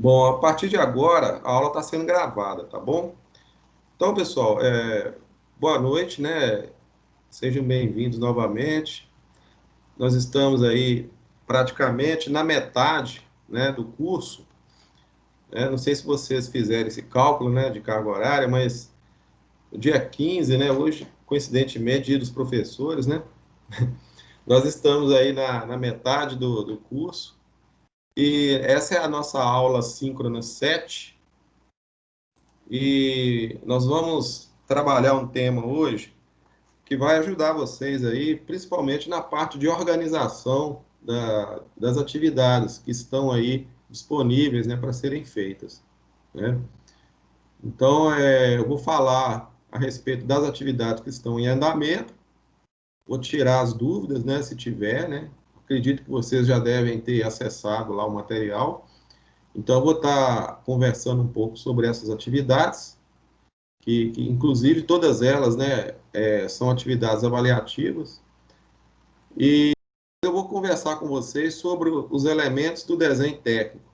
Bom, a partir de agora, a aula está sendo gravada, tá bom? Então, pessoal, boa noite, né? Sejam bem-vindos novamente. Nós estamos aí praticamente na metade, né, do curso, né? Não sei se vocês fizeram esse cálculo, né, de carga horária, mas o dia 15, né, hoje, coincidentemente, dia dos professores, né? Nós estamos aí na metade do curso e essa é a nossa aula síncrona 7. E nós vamos trabalhar um tema hoje que vai ajudar vocês aí, principalmente na parte de organização das atividades que estão aí disponíveis, né, para serem feitas, né? Então, eu vou falar a respeito das atividades que estão em andamento, vou tirar as dúvidas, né, se tiver, né? Acredito que vocês já devem ter acessado lá o material. Então, eu vou estar conversando um pouco sobre essas atividades que inclusive todas elas, né, são atividades avaliativas, e eu vou conversar com vocês sobre os elementos do desenho técnico.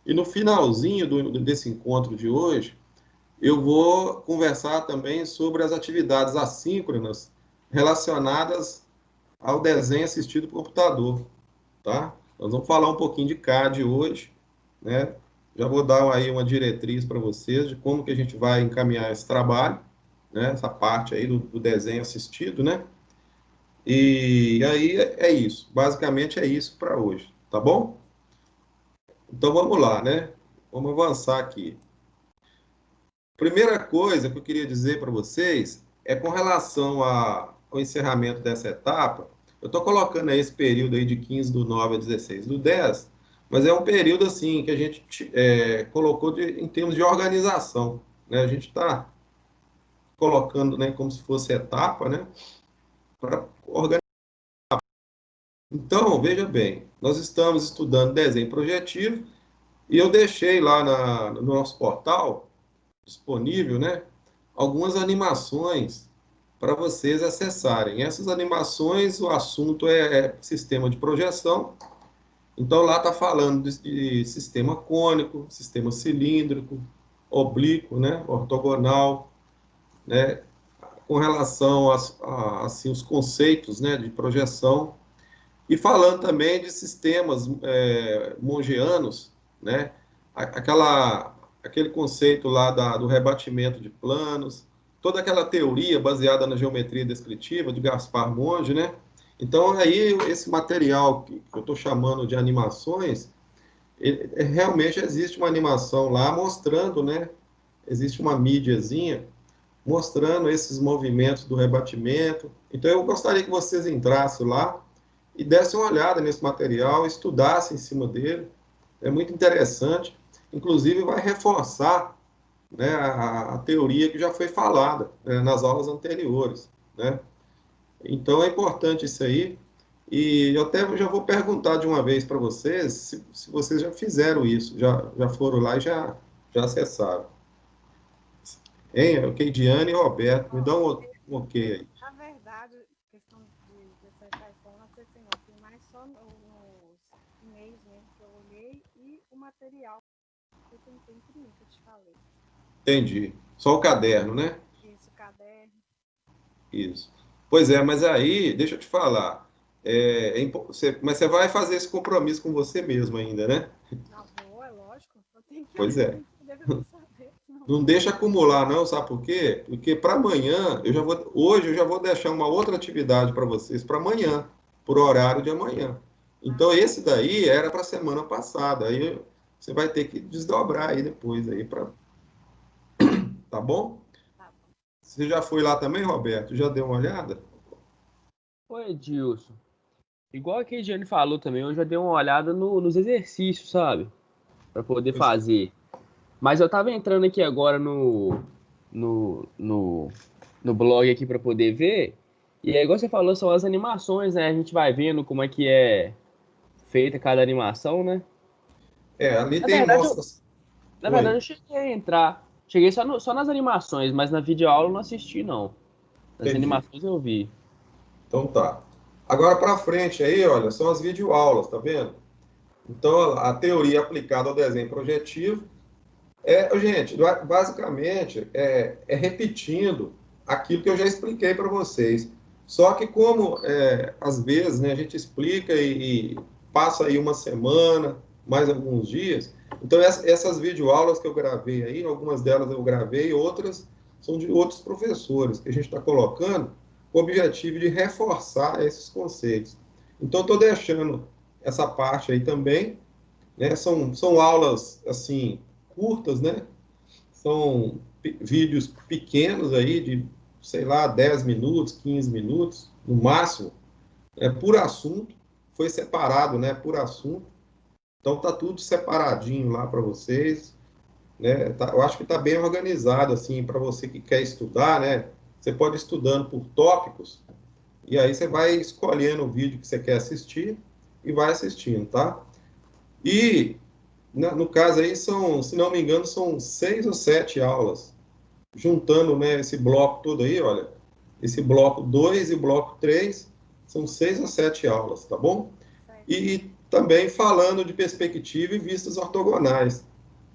E no finalzinho desse encontro de hoje, eu vou conversar também sobre as atividades assíncronas relacionadas ao desenho assistido por computador, tá? Nós vamos falar um pouquinho de CAD hoje, né? Já vou dar aí uma diretriz para vocês de como que a gente vai encaminhar esse trabalho, né? Essa parte aí do desenho assistido, né? E aí é isso. Basicamente é isso para hoje, tá bom? Então vamos lá, né? Vamos avançar aqui. Primeira coisa que eu queria dizer para vocês é com relação ao encerramento dessa etapa. Eu estou colocando aí esse período aí de 15 do 9 a 16 do 10, mas é um período assim que a gente colocou em termos de organização, né? A gente está colocando, né, como se fosse etapa, né, para organizar. Então, veja bem, nós estamos estudando desenho projetivo e eu deixei lá no nosso portal disponível, né, algumas animações para vocês acessarem. Essas animações, o assunto é sistema de projeção. Então lá está falando de sistema cônico, sistema cilíndrico, oblíquo, né, ortogonal, né, com relação assim, os conceitos, né, de projeção, e falando também de sistemas mongianos, né, aquele conceito lá do rebatimento de planos, toda aquela teoria baseada na geometria descritiva de Gaspar Monge, né? Então aí esse material que eu estou chamando de animações, realmente existe uma animação lá mostrando, né? Existe uma mídiazinha mostrando esses movimentos do rebatimento. Então, eu gostaria que vocês entrassem lá e dessem uma olhada nesse material, estudassem em cima dele. É muito interessante. Inclusive, vai reforçar, né, a teoria que já foi falada, né, nas aulas anteriores, né? Então, é importante isso aí. E eu até já vou perguntar de uma vez para vocês se vocês já fizeram isso, já foram lá e já acessaram. Hein? Ok, Diane e Roberto, me Ó, dá um ok aí. na verdade, questão de acessar isso aí, eu não acessei não. Fui mais só nos e-mails mesmo que eu olhei e o material que eu tentei imprimir, que eu te falei. Entendi. Só o caderno, né? Isso, caderno. Isso. Pois é, mas aí, deixa eu te falar. Mas você vai fazer esse compromisso com você mesmo ainda, né? Não, vou, é lógico. Eu tenho que Pois olhar, é. tenho que ler para saber, senão Não não deixa vou. acumular, não, sabe por quê? Porque para amanhã, hoje eu já vou deixar uma outra atividade para vocês para amanhã, por horário de amanhã. Então Ah, esse daí era para a semana passada. Aí você vai ter que desdobrar aí depois aí para, tá bom? tá bom. Você já foi lá também, Roberto? Já deu uma olhada? Oi, Edilson. Igual a Keijiane falou também, eu já dei uma olhada nos exercícios, sabe? Pra poder Pois é. fazer. Mas eu tava entrando aqui agora no, no, no blog aqui pra poder ver. E é igual você falou, são as animações, né? A gente vai vendo como é que é feita cada animação, né? Ali Na tem verdade, eu, mostras. na verdade, Oi, eu cheguei a entrar. Cheguei só nas animações, mas na videoaula eu não assisti, não. Nas entendi. animações eu vi. Então tá. Agora para frente aí, olha, são as videoaulas, tá vendo? Então, a teoria aplicada ao desenho projetivo gente, basicamente, repetindo aquilo que eu já expliquei para vocês. Só que como, às vezes, né, a gente explica e passa aí uma semana, mais alguns dias, então essas videoaulas que eu gravei aí, algumas delas eu gravei, outras são de outros professores, que a gente está colocando com o objetivo de reforçar esses conceitos. Então, estou deixando essa parte aí também, né? São aulas, assim, curtas, né? São vídeos pequenos aí, de, sei lá, 10 minutos, 15 minutos, no máximo, por assunto. Foi separado, né, por assunto. Então, tá tudo separadinho lá para vocês, né? Eu acho que tá bem organizado, assim, para você que quer estudar, né? Você pode ir estudando por tópicos, e aí você vai escolhendo o vídeo que você quer assistir e vai assistindo, tá? E no caso aí, são, se não me engano, são 6 ou 7 aulas. Juntando, né, esse bloco todo aí, olha, esse bloco 2 e o bloco 3, são 6 ou 7 aulas, tá bom? Certo. E também falando de perspectiva e vistas ortogonais,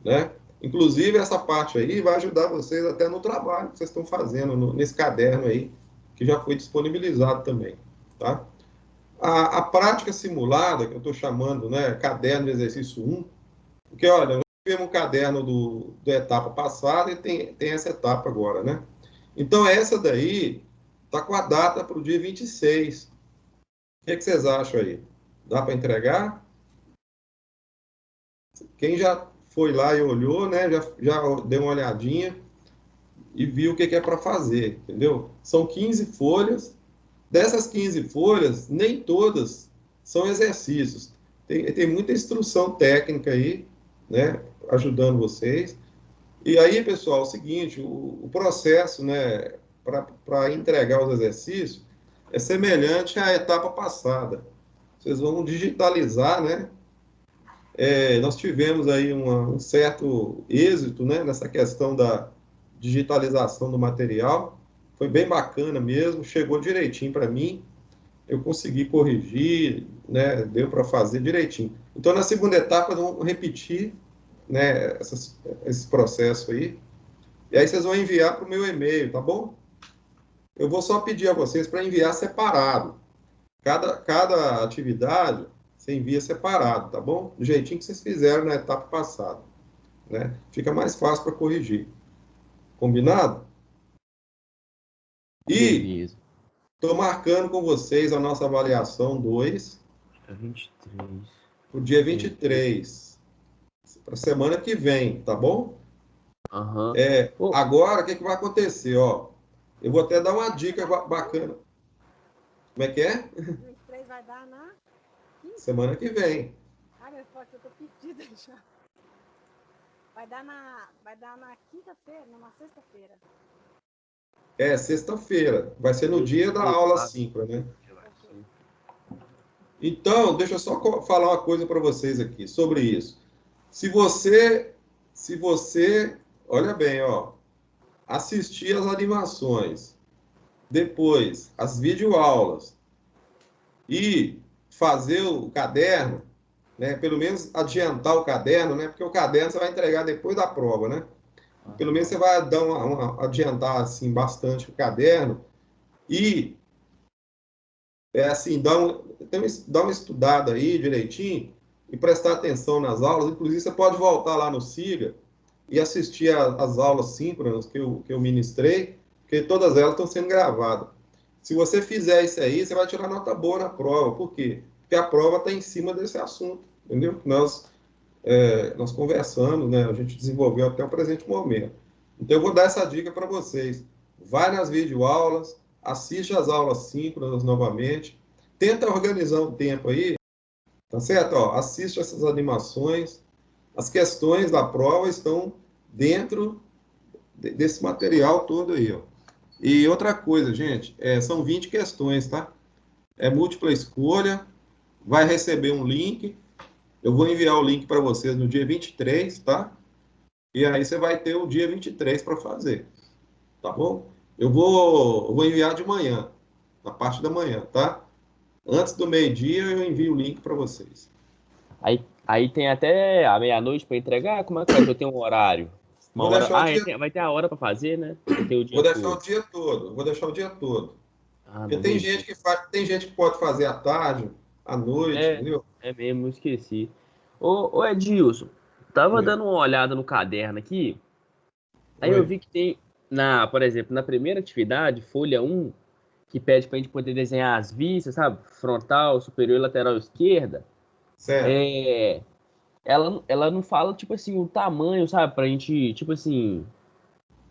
né? Inclusive, essa parte aí vai ajudar vocês até no trabalho que vocês estão fazendo, nesse caderno aí, que já foi disponibilizado também, tá? A prática simulada, que eu estou chamando, né, caderno de exercício 1, porque, olha, nós tivemos um caderno da etapa passada e tem essa etapa agora, né? Então, essa daí está com a data para o dia 26. O que vocês acham aí? Dá para entregar? Quem já foi lá e olhou, né? Já deu uma olhadinha e viu o que é para fazer, entendeu? São 15 folhas. Dessas 15 folhas, nem todas são exercícios. Tem muita instrução técnica aí, né? Ajudando vocês. E aí, pessoal, é o seguinte, o processo, né, para entregar os exercícios é semelhante à etapa passada. Vocês vão digitalizar, né? Nós tivemos aí um certo êxito, né, nessa questão da digitalização do material. Foi bem bacana mesmo, chegou direitinho para mim. Eu consegui corrigir, né, deu para fazer direitinho. Então, na segunda etapa, vamos repetir, né, esse processo aí. E aí vocês vão enviar para o meu e-mail, tá bom? Eu vou só pedir a vocês para enviar separado. Cada atividade você envia separado, tá bom? Do jeitinho que vocês fizeram na etapa passada, né? Fica mais fácil para corrigir. Combinado? E Beleza. estou marcando com vocês a nossa avaliação 2 Dia 23. para o dia 23, para a semana que vem, tá bom? Aham. Ô, Agora, o que vai acontecer? Ó, eu vou até dar uma dica bacana. Como é que é? 23 vai dar na quinta? Semana que vem. Ai, meu pai, eu tô perdida já. Vai dar na quinta-feira, numa sexta-feira. Sexta-feira. Vai ser no dia da aula síncrona, né? Ok. Então, deixa eu só falar uma coisa para vocês aqui sobre isso. Se você, olha bem, ó, assistir as animações, depois as videoaulas e fazer o caderno, né? Pelo menos adiantar o caderno, né? Porque o caderno você vai entregar depois da prova, né? Pelo menos você vai dar adiantar assim bastante o caderno e assim, dá uma estudada aí direitinho e prestar atenção nas aulas. Inclusive, você pode voltar lá no SIGA e assistir as aulas síncronas que eu ministrei, porque todas elas estão sendo gravadas. Se você fizer isso aí, você vai tirar nota boa na prova. Por quê? Porque a prova está em cima desse assunto, entendeu? Nós conversamos, né? A gente desenvolveu até o presente momento. Então, eu vou dar essa dica para vocês. Vai nas videoaulas, assiste as aulas síncronas novamente, tenta organizar um tempo aí, tá certo? Ó, assiste essas animações. As questões da prova estão dentro desse material todo aí, ó. E outra coisa, gente, são 20 questões, tá? É múltipla escolha, vai receber um link. Eu vou enviar o link para vocês no dia 23, tá? E aí você vai ter o dia 23 para fazer, tá bom? Eu vou enviar de manhã, na parte da manhã, tá? Antes do meio-dia eu envio o link para vocês. aí Aí tem até a meia-noite para entregar? Como é que vai? Eu tenho um horário. Uma Vou hora. deixar o Ah, dia, vai ter a hora para fazer, né? Vai ter o vou dia deixar o todo. dia todo, vou deixar o dia todo. Ah, Porque não, beleza. tem gente que pode fazer à tarde, à noite, É, entendeu? é mesmo, eu esqueci. Ô Edilson, tava Oi, dando uma olhada no caderno aqui, aí eu oi, vi que tem, por exemplo, na primeira atividade, folha um, que pede pra gente poder desenhar as vistas, sabe? Frontal, superior e lateral esquerda. certo. É, ela não fala, tipo assim, o tamanho, sabe? Pra gente, tipo assim,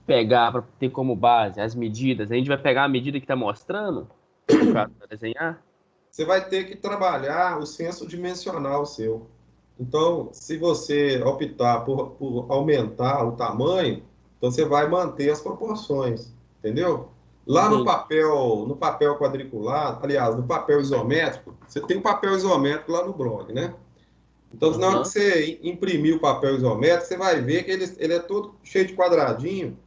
pegar, pra ter como base as medidas. A gente vai pegar a medida que tá mostrando, pra desenhar. Você vai ter que trabalhar o senso dimensional seu. Então, se você optar por aumentar o tamanho, então você vai manter as proporções, entendeu? Lá Entendi. no papel quadriculado, aliás, no papel isométrico, você tem o papel isométrico lá no blog, né? Então, na hora que Aham. você imprimir o papel isométrico, você vai ver que ele é todo cheio de quadradinho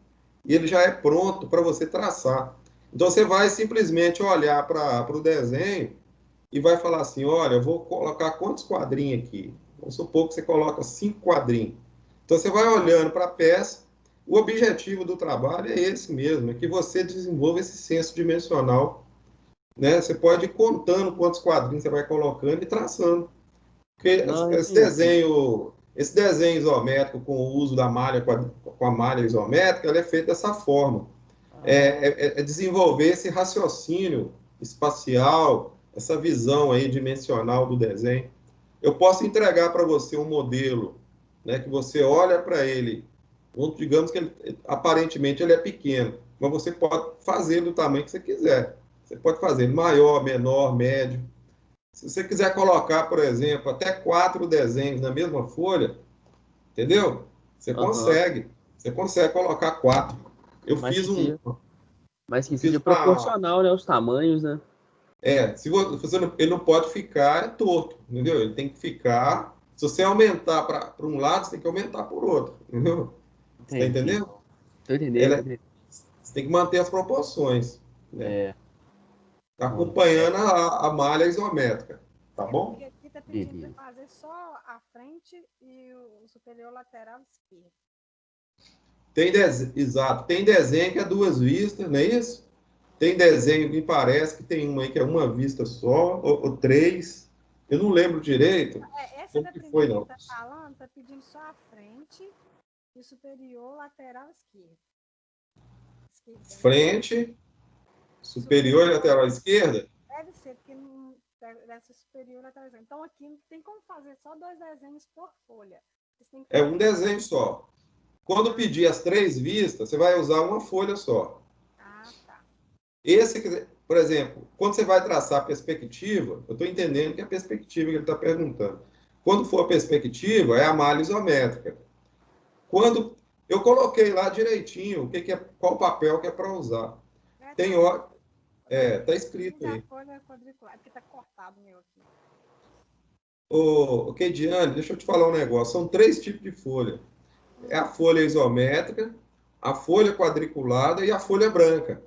e ele já é pronto para você traçar. Então, você vai simplesmente olhar para o desenho e vai falar assim: olha, eu vou colocar quantos quadrinhos aqui? Vamos supor que você coloca 5 quadrinhos. Então, você vai olhando para a peça. O objetivo do trabalho é esse mesmo, é que você desenvolva esse senso dimensional, né? Você pode ir contando quantos quadrinhos você vai colocando e traçando. Porque Não, entendi. esse desenho isométrico com o uso da malha, com a malha isométrica, ele é feito dessa forma. Ah, É desenvolver esse raciocínio espacial, essa visão aí dimensional do desenho. Eu posso entregar para você um modelo, né, que você olha para ele, digamos que aparentemente ele é pequeno, mas você pode fazer do tamanho que você quiser. Você pode fazer maior, menor, médio. Se você quiser colocar, por exemplo, até 4 desenhos na mesma folha, entendeu? Você aham. consegue. Você consegue colocar 4. Eu Mas fiz que um, seja, mas eu que fiz seja uma. proporcional, né? Os tamanhos, né? Se você Uhum. ele não pode ficar torto, entendeu? Ele tem que ficar. Se você aumentar para um lado, você tem que aumentar por outro, entendeu? Você está Entendi. entendendo? Tô entendendo, Ela tô é- entendendo. Você tem que manter as proporções, né? É, não, Acompanhando a malha isométrica, tá É porque bom? aqui está pedindo para beleza. fazer só a frente e o superior lateral esquerdo. Exato. Tem desenho que é 2 vistas, não é isso? Tem desenho que me parece que tem uma aí que é uma vista só, ou 3. Eu não lembro direito Essa como da que foi, primeira que ele não. está falando, está pedindo só a frente e o superior lateral esquerdo. Esquerda, né? Frente, superior e Superior lateral esquerda deve ser, porque não deve ser superior e lateral esquerdo. Então aqui não tem como fazer só 2 desenhos por folha. Vocês têm que é fazer um desenho só. Quando ah, pedir as 3 vistas, você vai usar uma folha só. tá. Por exemplo, quando você vai traçar a perspectiva, eu estou entendendo que é a perspectiva que ele está perguntando. Quando for a perspectiva, é a malha isométrica. Quando eu coloquei lá direitinho qual papel que é para usar. Tá Tem aqui. hora, tá escrito Usa a aí. folha quadriculada, porque tá cortado o meu aqui. Ô, Kediane, deixa eu te falar um negócio. São 3 tipos de folha. É a Hum, folha isométrica, a folha quadriculada e a folha branca.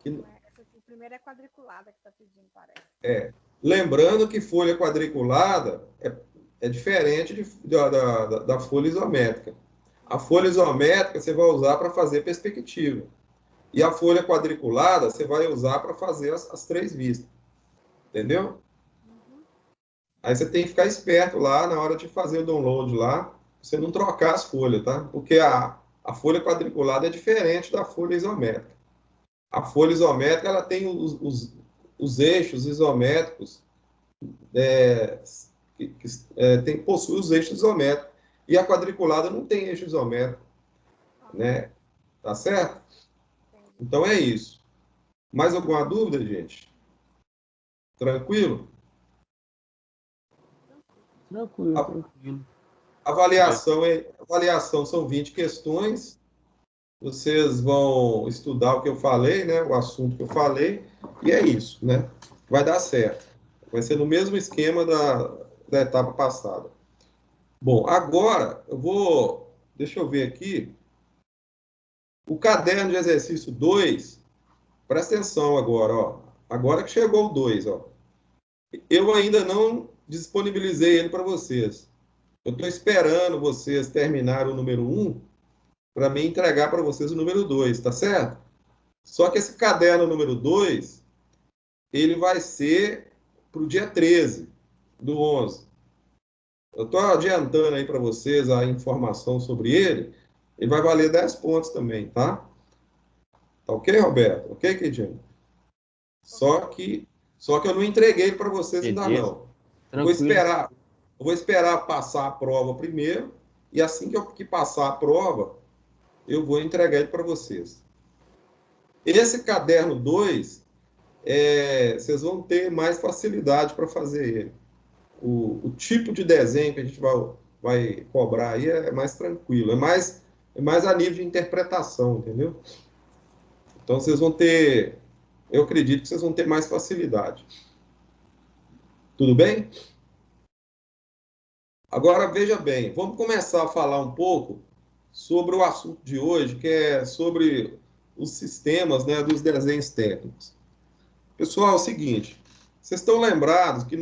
Que, essa aqui, primeiro é quadriculada que tá pedindo, parece. lembrando que folha quadriculada é diferente da folha isométrica. A folha isométrica você vai usar para fazer perspectiva. E a folha quadriculada você vai usar para fazer as 3 vistas. Entendeu? Uhum. Aí você tem que ficar esperto lá na hora de fazer o download lá, pra você não trocar as folhas, tá? Porque a folha quadriculada é diferente da folha isométrica. A folha isométrica ela tem os eixos isométricos, é, possui os eixos isométricos. E a quadriculada não tem eixo isométrico, Aham, né? Tá certo? entendi. Então é isso. Mais alguma dúvida, gente? Tranquilo? Tranquilo. Tranquilo, A tranquilo. É, avaliação são 20 questões. Vocês vão estudar o que eu falei, né? O assunto que eu falei, e é isso, né? Vai dar certo. Vai ser no mesmo esquema da etapa passada. Bom, agora eu vou. Deixa eu ver aqui. O caderno de exercício 2. Presta atenção agora, ó. Agora que chegou o 2, ó. Eu ainda não disponibilizei ele para vocês. Eu estou esperando vocês terminarem o número 1 para me entregar para vocês o número 2, tá certo? Só que esse caderno número 2, ele vai ser para o dia 13 do 11. Eu estou adiantando aí para vocês a informação sobre ele. Ele vai valer 10 pontos também, tá? Tá ok, Roberto? Ok, Kediano? Só Ok. que, só que eu não entreguei ele para vocês ainda Beleza. não. Eu vou Tranquilo. esperar, eu vou esperar passar a prova primeiro, e assim que passar a prova, eu vou entregar ele para vocês. Esse caderno 2, vocês vão ter mais facilidade para fazer ele. O tipo de desenho que a gente vai cobrar aí é mais tranquilo, é mais a nível de interpretação, entendeu? Então vocês vão ter, eu acredito que vocês vão ter mais facilidade. Tudo bem? Agora veja bem, vamos começar a falar um pouco sobre o assunto de hoje, que é sobre os sistemas, né, dos desenhos técnicos. Pessoal, é o seguinte, vocês estão lembrados que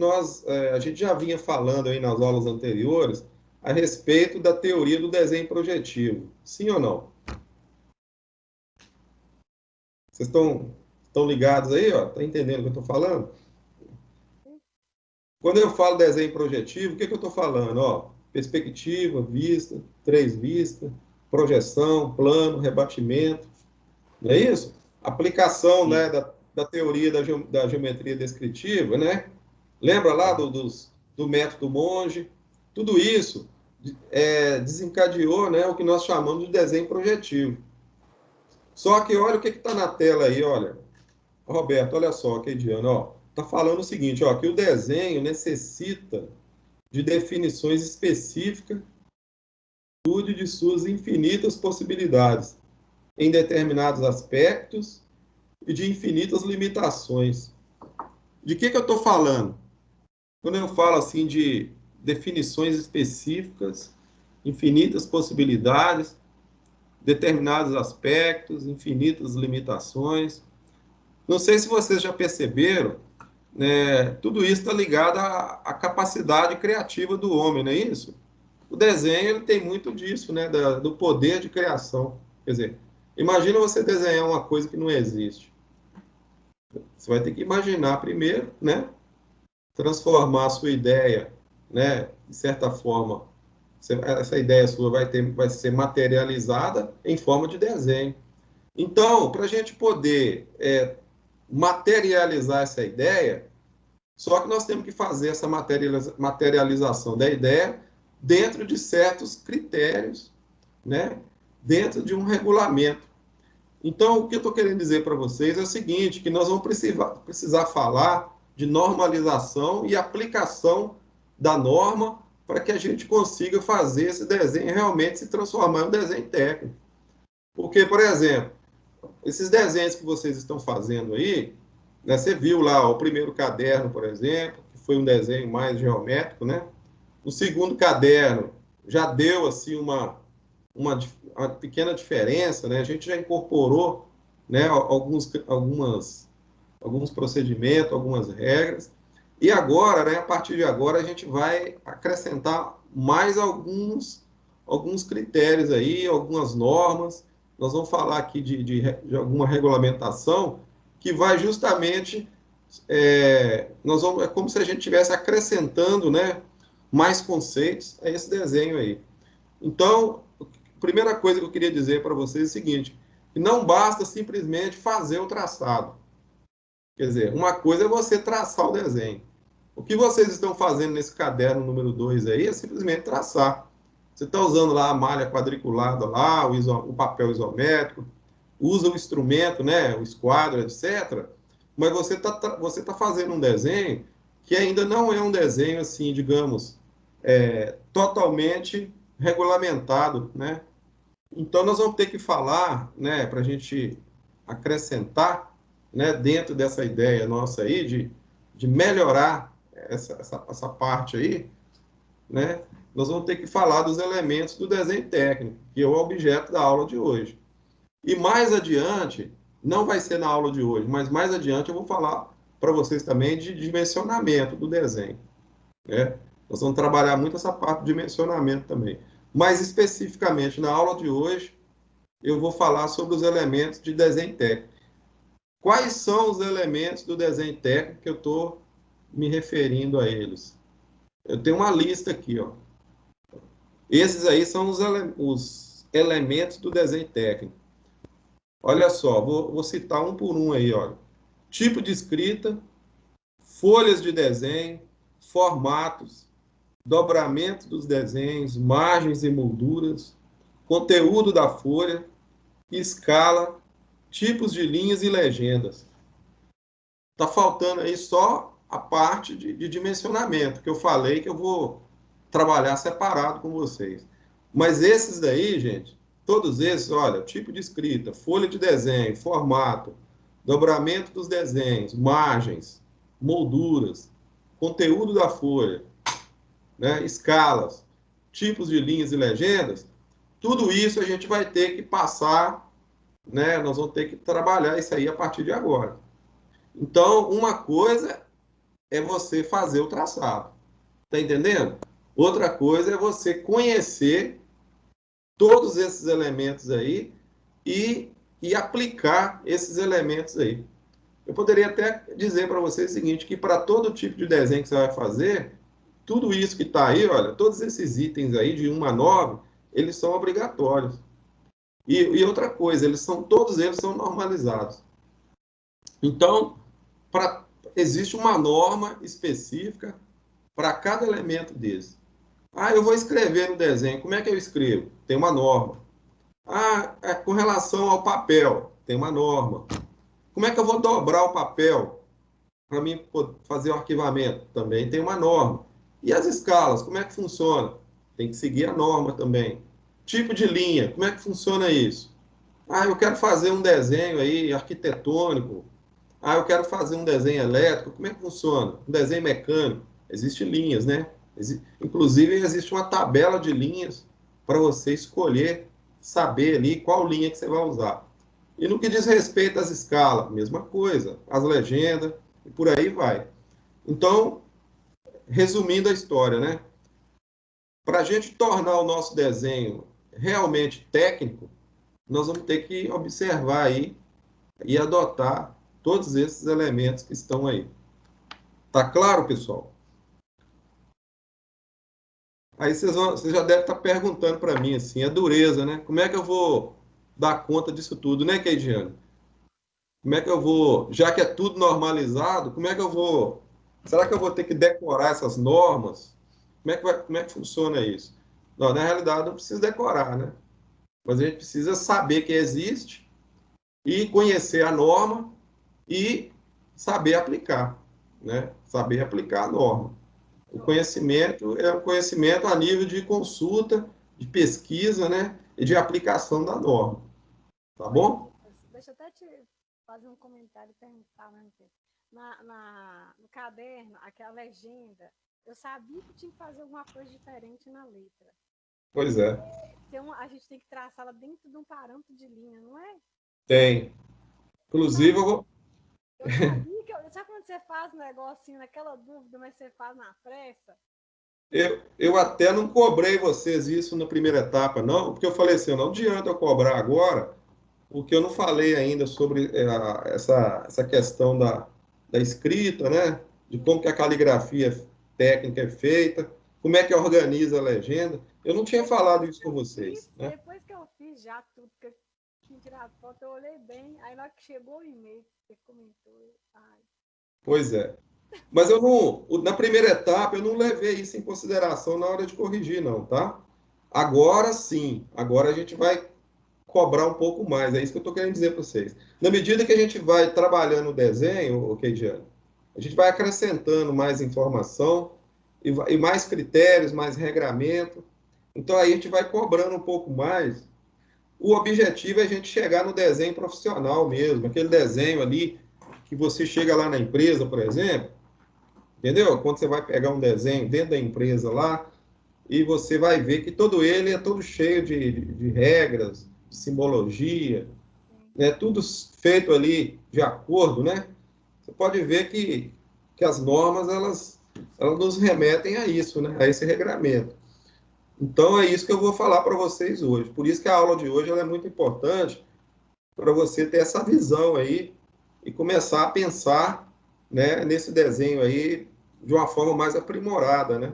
a gente já vinha falando aí nas aulas anteriores a respeito da teoria do desenho projetivo. Sim ou não? Vocês estão ligados aí, ó? Tá entendendo o que eu estou falando? Quando eu falo desenho projetivo, o que eu estou falando? Ó, perspectiva, vista, três vistas, projeção, plano, rebatimento, não é isso? Aplicação, né, Sim. da teoria da geometria descritiva, né? Lembra lá do método Monge? Tudo isso desencadeou, né, o que nós chamamos de desenho projetivo. Só que olha o que está na tela aí, olha. Roberto, olha só, Keidiano, ó. Está falando o seguinte, ó, que o desenho necessita de definições específicas de suas infinitas possibilidades em determinados aspectos e de infinitas limitações. De que eu estou falando? Quando eu falo assim de definições específicas, infinitas possibilidades, determinados aspectos, infinitas limitações. Não sei se vocês já perceberam, né, tudo isso está ligado à capacidade criativa do homem, não é isso? O desenho ele tem muito disso, né, do poder de criação. Quer dizer, imagina você desenhar uma coisa que não existe. Você vai ter que imaginar primeiro, né, transformar a sua ideia, né, de certa forma, essa ideia sua vai ser materializada em forma de desenho. Então, para a gente poder materializar essa ideia, só que nós temos que fazer essa materialização da ideia dentro de certos critérios, né, dentro de um regulamento. Então, o que eu estou querendo dizer para vocês é o seguinte, que nós vamos precisar falar de normalização e aplicação da norma para que a gente consiga fazer esse desenho realmente se transformar em um desenho técnico. Porque, por exemplo, esses desenhos que vocês estão fazendo aí, né, você viu lá o primeiro caderno, por exemplo, que foi um desenho mais geométrico, né? O segundo caderno já deu assim uma pequena diferença, né? A gente já incorporou, né, alguns procedimentos, algumas regras. E agora, né, a partir de agora, a gente vai acrescentar mais alguns critérios aí, algumas normas. Nós vamos falar aqui de alguma regulamentação que vai justamente, é como se a gente estivesse acrescentando, né, mais conceitos a esse desenho aí. Então, a primeira coisa que eu queria dizer para vocês é o seguinte, que não basta simplesmente fazer o traçado. Quer dizer, uma coisa é você traçar o desenho. O que vocês estão fazendo nesse caderno número 2 aí é simplesmente traçar. Você está usando lá a malha quadriculada lá, o papel isométrico, usa o instrumento, né, o esquadro, etc. Mas você tá fazendo um desenho que ainda não é um desenho, assim, digamos, totalmente regulamentado, né? Então, nós vamos ter que falar, né, para a gente acrescentar, né, dentro dessa ideia nossa aí, de melhorar essa parte aí, né, nós vamos ter que falar dos elementos do desenho técnico, que é o objeto da aula de hoje. E mais adiante, não vai ser na aula de hoje, mas mais adiante eu vou falar para vocês também de dimensionamento do desenho, né? Nós vamos trabalhar muito essa parte de dimensionamento também. Mais especificamente, na aula de hoje, eu vou falar sobre os elementos de desenho técnico. Quais são os elementos do desenho técnico que eu estou me referindo a eles? Eu tenho uma lista aqui, ó. Esses aí são os elementos do desenho técnico. Olha só, vou citar um por um aí, olha. Tipo de escrita, folhas de desenho, formatos, dobramento dos desenhos, margens e molduras, conteúdo da folha, escala, tipos de linhas e legendas. Está faltando aí só a parte de dimensionamento, que eu falei que eu vou trabalhar separado com vocês. Mas esses daí, gente, todos esses, olha, tipo de escrita, folha de desenho, formato, dobramento dos desenhos, margens, molduras, conteúdo da folha, né, escalas, tipos de linhas e legendas, tudo isso a gente vai ter que passar, né, nós vamos ter que trabalhar isso aí a partir de agora. Então, uma coisa é você fazer o traçado, tá entendendo? Outra coisa é você conhecer todos esses elementos aí e aplicar esses elementos aí. Eu poderia até dizer para você o seguinte, que para todo tipo de desenho que você vai fazer, tudo isso que está aí, olha, todos esses itens aí, de 1 a 9, eles são obrigatórios. E outra coisa, todos eles são normalizados. Então, existe uma norma específica para cada elemento desse. Ah, eu vou escrever no desenho, como é que eu escrevo? Tem uma norma. Ah, com relação ao papel, tem uma norma. Como é que eu vou dobrar o papel para mim fazer o arquivamento? Também tem uma norma. E as escalas, como é que funciona? Tem que seguir a norma também. Tipo de linha, como é que funciona isso? Ah, eu quero fazer um desenho aí arquitetônico. Ah, eu quero fazer um desenho elétrico. Como é que funciona? Um desenho mecânico. Existem linhas, né? Inclusive, existe uma tabela de linhas para você escolher, saber ali qual linha que você vai usar. E no que diz respeito às escalas, mesma coisa. As legendas, e por aí vai. Então, resumindo a história, né? Para a gente tornar o nosso desenho realmente técnico, nós vamos ter que observar aí e adotar todos esses elementos que estão aí. Tá claro, pessoal? Aí vocês já devem estar perguntando para mim, assim, a dureza, né? Como é que eu vou dar conta disso tudo, né, Keidiane? Como é que eu vou, já que é tudo normalizado, como é que eu vou, será que eu vou ter que decorar essas normas? Como é que funciona isso? Não, na realidade, não precisa decorar, né? Mas a gente precisa saber que existe e conhecer a norma e saber aplicar, né? Saber aplicar a norma. O conhecimento é um conhecimento a nível de consulta, de pesquisa, né? E de aplicação da norma. Tá bom? Deixa eu até te fazer um comentário e perguntar, né? No caderno, aquela legenda, eu sabia que tinha que fazer alguma coisa diferente na letra. Pois é. A gente tem que traçá-la dentro de um parâmetro de linha, não é? Tem. Inclusive, eu sabia que... Sabe quando você faz um negocinho naquela dúvida, mas você faz na pressa? eu até não cobrei vocês isso na primeira etapa, não, porque eu falei assim, não adianta eu cobrar agora, porque eu não falei ainda sobre essa questão da escrita, né? De como que a caligrafia técnica é feita, como é que organiza a legenda. Eu não tinha falado isso com vocês, né? Depois que eu fiz já tudo, que eu tinha tirado foto, eu olhei bem, aí na hora que chegou o e-mail, você comentou, ai. Pois é. Mas eu não, na primeira etapa, eu não levei isso em consideração na hora de corrigir, não, tá? Agora sim, agora a gente vai cobrar um pouco mais, é isso que eu estou querendo dizer para vocês. Na medida que a gente vai trabalhando o desenho, Keidiane, a gente vai acrescentando mais informação e mais critérios, mais regramento. Então aí a gente vai cobrando um pouco mais. O objetivo é a gente chegar no desenho profissional mesmo, aquele desenho ali que você chega lá na empresa, por exemplo, entendeu? Quando você vai pegar um desenho dentro da empresa lá, e você vai ver que todo ele é todo cheio de regras, de simbologia, né? Tudo feito ali de acordo, né? Você pode ver que as normas, elas nos remetem a isso, né? A esse regramento. Então, é isso que eu vou falar para vocês hoje. Por isso que a aula de hoje ela é muito importante para você ter essa visão aí e começar a pensar, né, nesse desenho aí de uma forma mais aprimorada, né?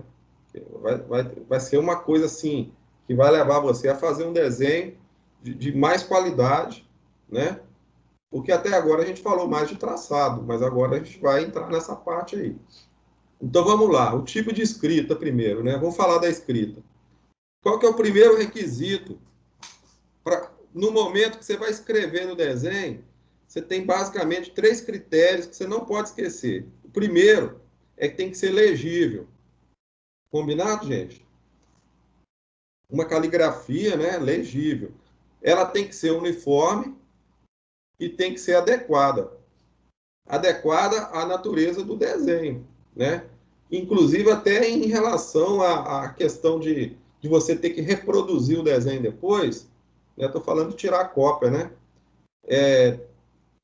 Vai ser uma coisa assim que vai levar você a fazer um desenho de mais qualidade, né? Porque até agora a gente falou mais de traçado, mas agora a gente vai entrar nessa parte aí. Então vamos lá, o tipo de escrita primeiro, né? Vamos falar da escrita. Qual que é o primeiro requisito no momento que você vai escrever no desenho? Você tem basicamente 3 critérios que você não pode esquecer. O primeiro é que tem que ser legível. Combinado, gente? Uma caligrafia, né, legível. Ela tem que ser uniforme e tem que ser adequada. Adequada à natureza do desenho, né? Inclusive até em relação à questão de você ter que reproduzir o desenho depois, né? Estou falando de tirar a cópia, né?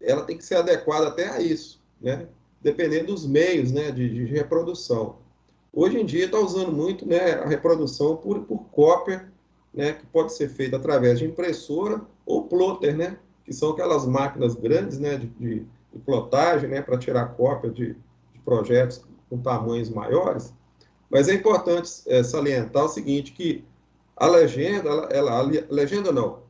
Ela tem que ser adequada até a isso, né? Dependendo dos meios, né, de reprodução. Hoje em dia está usando muito, né, a reprodução por cópia, né, que pode ser feita através de impressora ou plotter, né, que são aquelas máquinas grandes, né, de plotagem, né, para tirar cópia de projetos com tamanhos maiores. Mas é importante salientar o seguinte, que a legenda, a legenda não,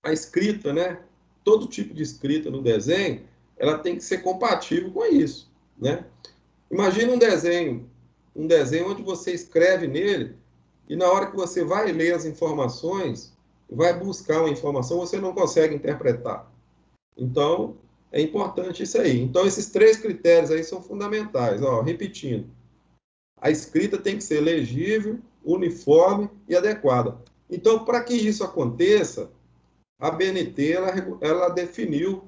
a escrita, né, todo tipo de escrita no desenho, ela tem que ser compatível com isso, né? Imagina um desenho onde você escreve nele e na hora que você vai ler as informações, vai buscar uma informação, você não consegue interpretar. Então, é importante isso aí. Então, esses 3 critérios aí são fundamentais. Ó, repetindo, a escrita tem que ser legível, uniforme e adequada. Então, para que isso aconteça, a BNT ela definiu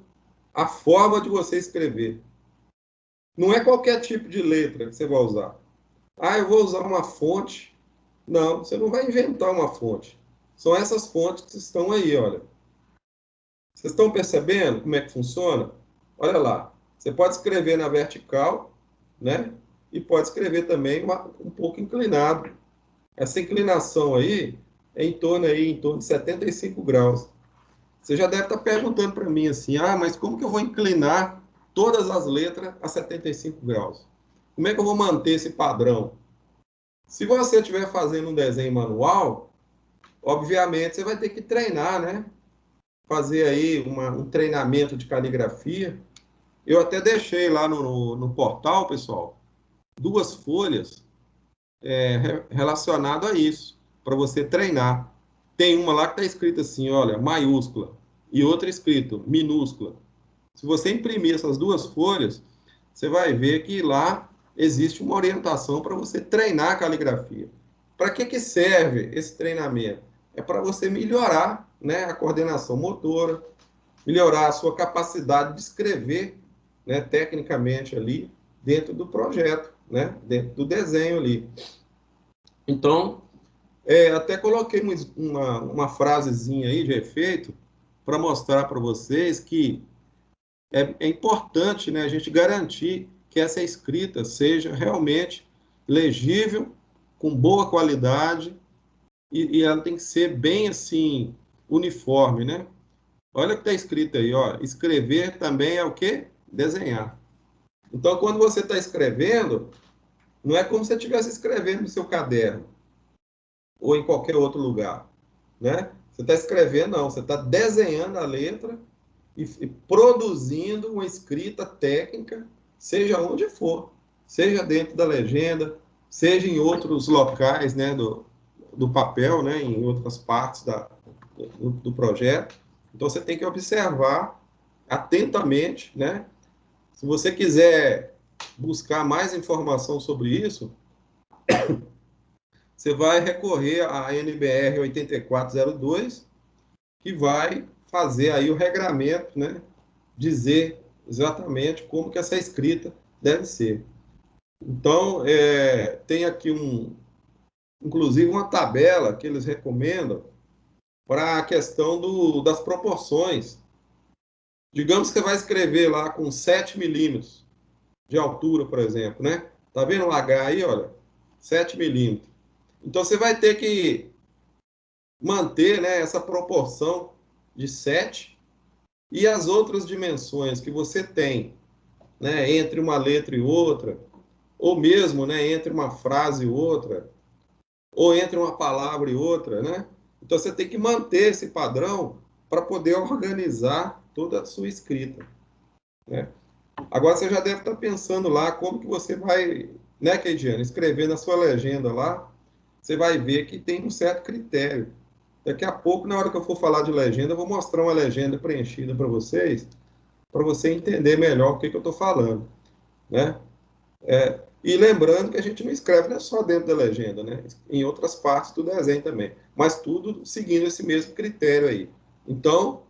a forma de você escrever. Não é qualquer tipo de letra que você vai usar. Ah, eu vou usar uma fonte. Não, você não vai inventar uma fonte. São essas fontes que estão aí, olha. Vocês estão percebendo como é que funciona? Olha lá. Você pode escrever na vertical, né? E pode escrever também um pouco inclinado. Essa inclinação aí é em torno de 75 graus. Você já deve estar perguntando para mim assim, mas como que eu vou inclinar todas as letras a 75 graus? Como é que eu vou manter esse padrão? Se você estiver fazendo um desenho manual, obviamente você vai ter que treinar, né? Fazer aí um treinamento de caligrafia. Eu até deixei lá no portal, pessoal, 2 folhas relacionadas a isso, para você treinar. Tem uma lá que está escrita assim, olha, maiúscula, e outra escrito minúscula. Se você imprimir essas 2 folhas, você vai ver que lá existe uma orientação para você treinar a caligrafia. Para que serve esse treinamento? É para você melhorar, né, a coordenação motora, melhorar a sua capacidade de escrever, né, tecnicamente ali dentro do projeto, né, dentro do desenho ali. Então, até coloquei uma frasezinha aí de efeito para mostrar para vocês que é importante, né, a gente garantir que essa escrita seja realmente legível, com boa qualidade, e ela tem que ser bem assim, uniforme, né? Olha o que está escrito aí, ó. Escrever também é o quê? Desenhar. Então, quando você está escrevendo, não é como se você estivesse escrevendo no seu caderno ou em qualquer outro lugar, né? Você está escrevendo, não. Você está desenhando a letra e produzindo uma escrita técnica, seja onde for, seja dentro da legenda, seja em outros locais, né, do papel, né, em outras partes do projeto. Então, você tem que observar atentamente, né? Se você quiser buscar mais informação sobre isso, você vai recorrer à NBR 8402, que vai fazer aí o regramento, né? Dizer exatamente como que essa escrita deve ser. Então, tem aqui inclusive uma tabela que eles recomendam para a questão das proporções. Digamos que você vai escrever lá com 7 milímetros de altura, por exemplo, né? Tá vendo o H aí, olha? 7 milímetros. Então, você vai ter que manter, né, essa proporção de 7 e as outras dimensões que você tem, né, entre uma letra e outra, ou mesmo, né, entre uma frase e outra, ou entre uma palavra e outra, né? Então você tem que manter esse padrão para poder organizar toda a sua escrita, né? Agora você já deve estar pensando lá como que você vai, né, Keidiane, escrever na sua legenda lá, você vai ver que tem um certo critério. Daqui a pouco, na hora que eu for falar de legenda, eu vou mostrar uma legenda preenchida para você entender melhor o que, que eu estou falando, né? E lembrando que a gente não escreve não é só dentro da legenda, né? Em outras partes do desenho também, mas tudo seguindo esse mesmo critério aí. Então,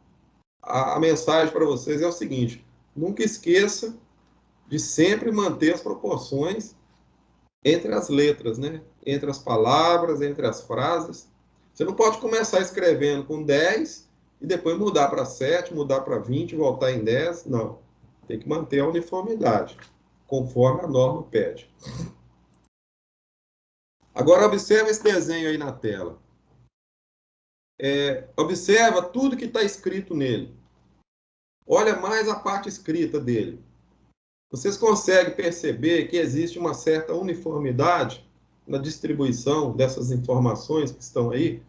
a mensagem para vocês é o seguinte: nunca esqueça de sempre manter as proporções entre as letras, né? Entre as palavras, entre as frases. Você não pode começar escrevendo com 10 e depois mudar para 7, mudar para 20, voltar em 10. Não. Tem que manter a uniformidade, conforme a norma pede. Agora, observa esse desenho aí na tela. Observa tudo que está escrito nele. Olha mais a parte escrita dele. Vocês conseguem perceber que existe uma certa uniformidade na distribuição dessas informações que estão aí?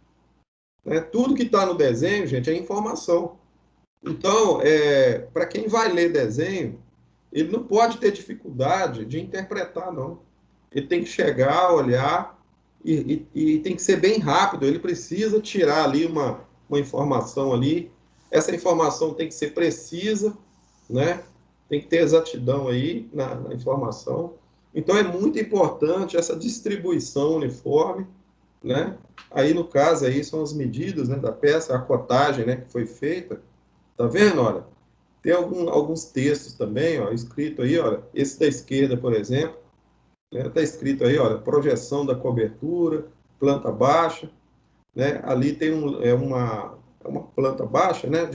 Né? Tudo que está no desenho, gente, é informação. Então, para quem vai ler desenho, ele não pode ter dificuldade de interpretar, não. Ele tem que chegar, olhar e tem que ser bem rápido. Ele precisa tirar ali uma informação ali. Essa informação tem que ser precisa, né? Tem que ter exatidão aí na informação. Então, é muito importante essa distribuição uniforme, né? Aí, no caso, aí são as medidas, né, da peça, a cotagem, né, que foi feita. Tá vendo, olha? Tem alguns textos também, ó, escrito aí, olha. Esse da esquerda, por exemplo, está escrito aí, olha, projeção da cobertura, planta baixa, né? Ali tem uma planta baixa, né?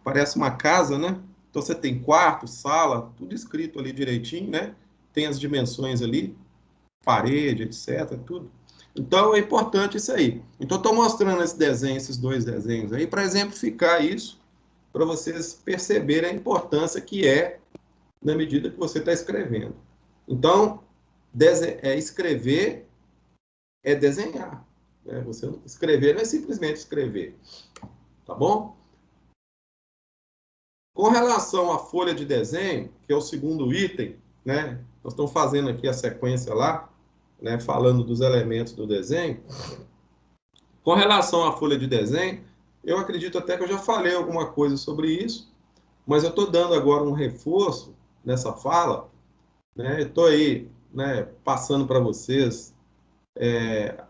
Parece uma casa, né? Então você tem quarto, sala, tudo escrito ali direitinho, né? Tem as dimensões ali, parede, etc, tudo. Então é importante isso aí. Então estou mostrando esse desenho, esses dois desenhos aí, para exemplificar isso, para vocês perceberem a importância que é na medida que você está escrevendo. Então, escrever é desenhar. Né? Você escrever não é simplesmente escrever. Tá bom? Com relação à folha de desenho, que é o segundo item, né? Nós estamos fazendo aqui a sequência lá, né? Falando dos elementos do desenho. Com relação à folha de desenho, eu acredito até que eu já falei alguma coisa sobre isso, mas eu estou dando agora um reforço nessa fala, né? Estou aí, né, passando para vocês.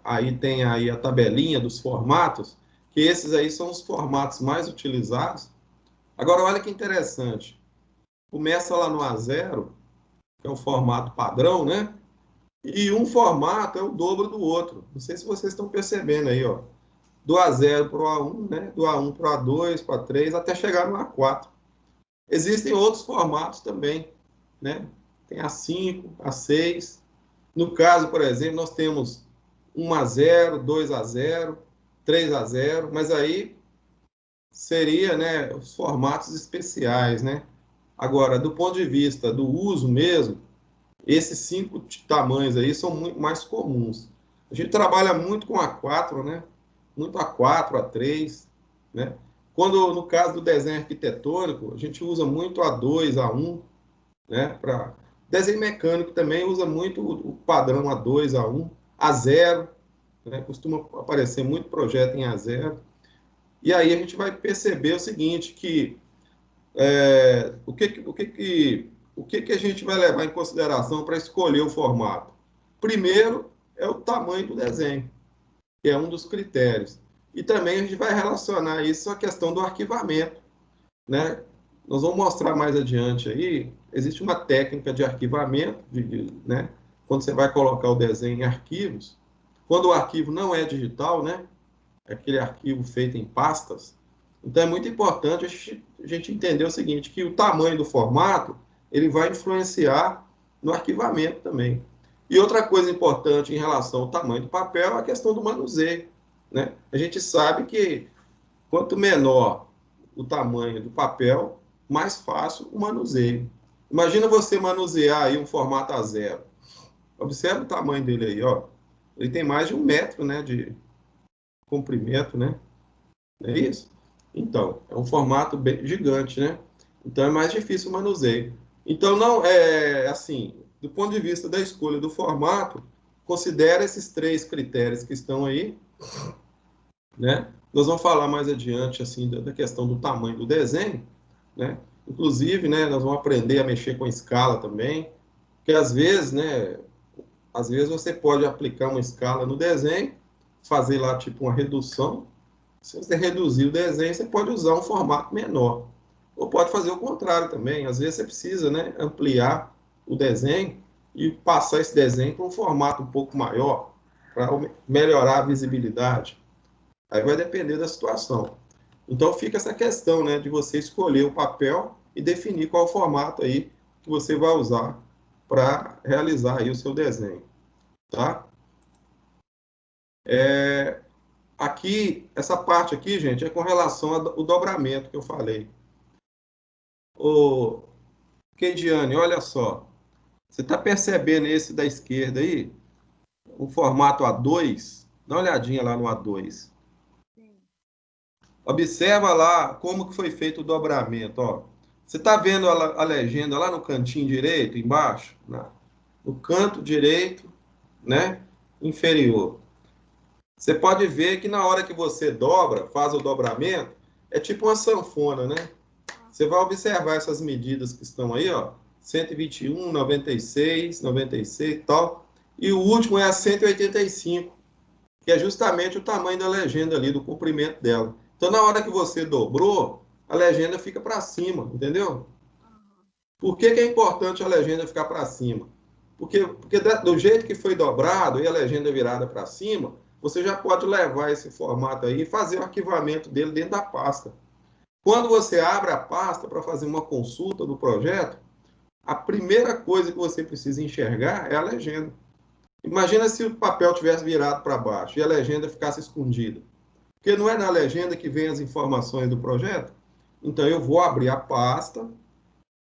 Aí tem aí a tabelinha dos formatos, que esses aí são os formatos mais utilizados. Agora, olha que interessante. Começa lá no A0, que é o formato padrão, né? E um formato é o dobro do outro. Não sei se vocês estão percebendo aí, ó. Do A0 para o A1, né? Do A1 para o A2, para o A3, até chegar no A4. Existem outros formatos também, né? Tem A5, A6. No caso, por exemplo, nós temos 1-0, 2-0, 3-0, mas aí seria, né, os formatos especiais, né? Agora, do ponto de vista do uso mesmo, esses 5 tamanhos aí são muito mais comuns. A gente trabalha muito com A4, né? Muito A4, A3, né? Quando, no caso do desenho arquitetônico, a gente usa muito A2, A1, né? Para desenho mecânico também usa muito o padrão A2, A1, A0, né? Costuma aparecer muito projeto em A0. E aí a gente vai perceber o seguinte, que o que a gente vai levar em consideração para escolher o formato? Primeiro é o tamanho do desenho, que é um dos critérios. E também a gente vai relacionar isso à questão do arquivamento, né? Nós vamos mostrar mais adiante aí, existe uma técnica de arquivamento, né? Quando você vai colocar o desenho em arquivos, quando o arquivo não é digital, né? É aquele arquivo feito em pastas. Então é muito importante a gente entender o seguinte, que o tamanho do formato, ele vai influenciar no arquivamento também. E outra coisa importante em relação ao tamanho do papel é a questão do manuseio, né? A gente sabe que quanto menor o tamanho do papel, mais fácil o manuseio. Imagina você manusear aí um formato A0. Observe o tamanho dele aí, ó. Ele tem mais de 1 metro, né, de comprimento, né? Não é isso? Então, é um formato bem gigante, né? Então, é mais difícil o manuseio. Então, não é assim, do ponto de vista da escolha do formato, considere esses 3 critérios que estão aí, né? Nós vamos falar mais adiante, assim, da questão do tamanho do desenho, né? Inclusive, né, nós vamos aprender a mexer com escala também, porque às vezes, né, às vezes você pode aplicar uma escala no desenho, fazer lá tipo uma redução. Se você reduzir o desenho, você pode usar um formato menor. Ou pode fazer o contrário também. Às vezes você precisa, né, ampliar o desenho e passar esse desenho para um formato um pouco maior, para melhorar a visibilidade. Aí vai depender da situação. Então fica essa questão, né, de você escolher o papel e definir qual formato aí que você vai usar para realizar aí o seu desenho, tá? Aqui, essa parte aqui, gente, é com relação ao dobramento que eu falei. Ô, Keidiane, olha só. Você está percebendo esse da esquerda aí? O formato A2? Dá uma olhadinha lá no A2. Sim. Observa lá como que foi feito o dobramento, ó. Você está vendo a legenda lá no cantinho direito, embaixo? No canto direito, né? Inferior. Você pode ver que na hora que você dobra, faz o dobramento, é tipo uma sanfona, né? Você vai observar essas medidas que estão aí, ó. 121, 96, 96 e tal. E o último é a 185, que é justamente o tamanho da legenda ali, do comprimento dela. Então, na hora que você dobrou, a legenda fica para cima, entendeu? Por que é importante a legenda ficar para cima? Porque do jeito que foi dobrado e a legenda virada para cima, você já pode levar esse formato aí e fazer o arquivamento dele dentro da pasta. Quando você abre a pasta para fazer uma consulta do projeto, a primeira coisa que você precisa enxergar é a legenda. Imagina se o papel tivesse virado para baixo e a legenda ficasse escondida. Porque não é na legenda que vem as informações do projeto. Então eu vou abrir a pasta,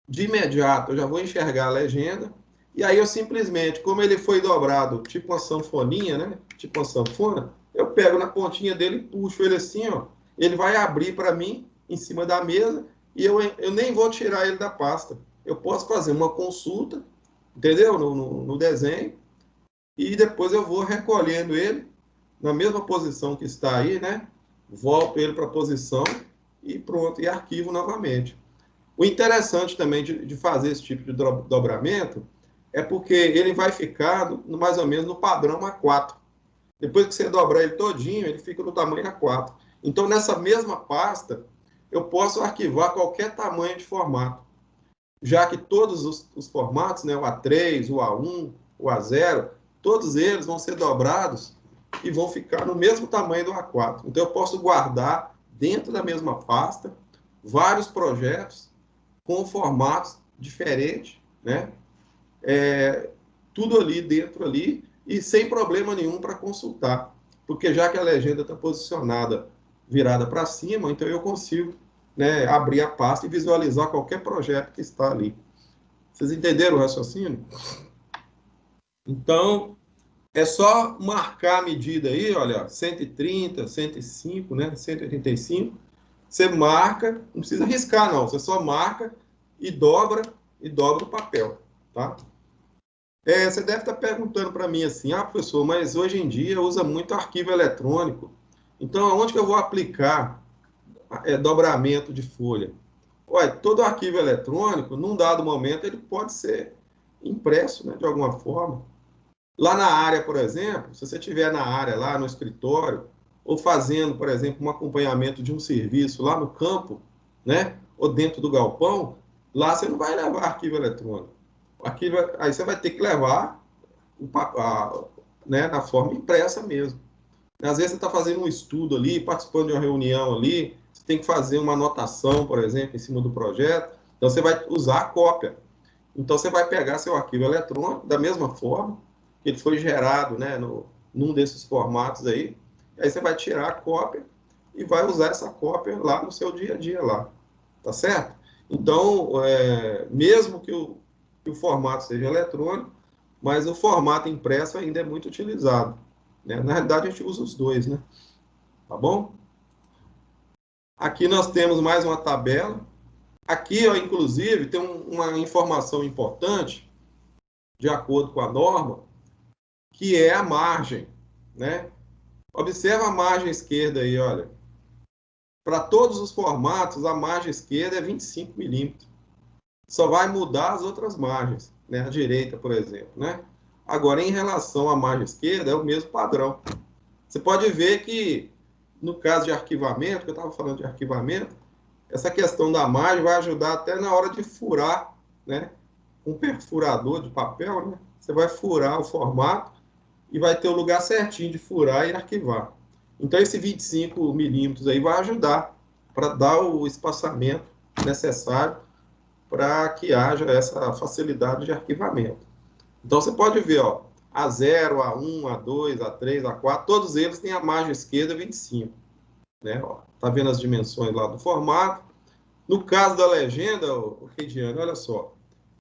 de imediato eu já vou enxergar a legenda, e aí eu simplesmente, como ele foi dobrado, tipo uma sanfoninha, né? Tipo uma sanfona, eu pego na pontinha dele e puxo ele assim, ó. Ele vai abrir para mim em cima da mesa e eu nem vou tirar ele da pasta. Eu posso fazer uma consulta, entendeu? No desenho, e depois eu vou recolhendo ele na mesma posição que está aí, né? Volto ele para a posição e pronto, e arquivo novamente. O interessante também de fazer esse tipo de dobramento é porque ele vai ficar mais ou menos no padrão A4. Depois que você dobrar ele todinho, ele fica no tamanho A4. Então, nessa mesma pasta, eu posso arquivar qualquer tamanho de formato, já que todos os formatos, né, o A3, o A1, o A0, todos eles vão ser dobrados e vão ficar no mesmo tamanho do A4. Então, eu posso guardar dentro da mesma pasta vários projetos com formatos diferentes, né? Tudo ali dentro ali e sem problema nenhum para consultar, porque já que a legenda está posicionada virada para cima, então eu consigo, né, abrir a pasta e visualizar qualquer projeto que está ali. Vocês entenderam o raciocínio? Então, é só marcar a medida aí, olha, 130, 105, né, 185. Você marca, não precisa riscar não, você só marca e dobra o papel, tá? Você deve estar perguntando para mim assim, professor, mas hoje em dia usa muito arquivo eletrônico. Então, aonde que eu vou aplicar dobramento de folha? Olha, todo arquivo eletrônico, num dado momento, ele pode ser impresso, né, de alguma forma. Lá na área, por exemplo, se você estiver na área, lá no escritório, ou fazendo, por exemplo, um acompanhamento de um serviço lá no campo, né, ou dentro do galpão, lá você não vai levar arquivo eletrônico. Aí você vai ter que levar né, na forma impressa mesmo. Às vezes você está fazendo um estudo ali, participando de uma reunião ali, você tem que fazer uma anotação, por exemplo, em cima do projeto, então você vai usar a cópia. Então, você vai pegar seu arquivo eletrônico da mesma forma que ele foi gerado, né, num desses formatos aí. Aí você vai tirar a cópia e vai usar essa cópia lá no seu dia a dia lá. Tá certo? Então, mesmo que o formato seja eletrônico, mas o formato impresso ainda é muito utilizado, né? Na realidade, a gente usa os dois, né? Tá bom? Aqui nós temos mais uma tabela. Aqui, ó, inclusive, tem uma informação importante, de acordo com a norma, que é a margem, né? Observa a margem esquerda aí, olha. Para todos os formatos, a margem esquerda é 25 milímetros. Só vai mudar as outras margens, né? A direita, por exemplo, né? Agora, em relação à margem esquerda, é o mesmo padrão. Você pode ver que, no caso de arquivamento, que eu estava falando de arquivamento, essa questão da margem vai ajudar até na hora de furar, né? Um perfurador de papel, né? Você vai furar o formato e vai ter o lugar certinho de furar e arquivar. Então, esse 25 milímetros aí vai ajudar para dar o espaçamento necessário para que haja essa facilidade de arquivamento. Então, você pode ver, ó, A0, A1, A2, A3, A4, todos eles têm a margem esquerda 25. Né? Ó, tá vendo as dimensões lá do formato? No caso da legenda, o Regiane, olha só,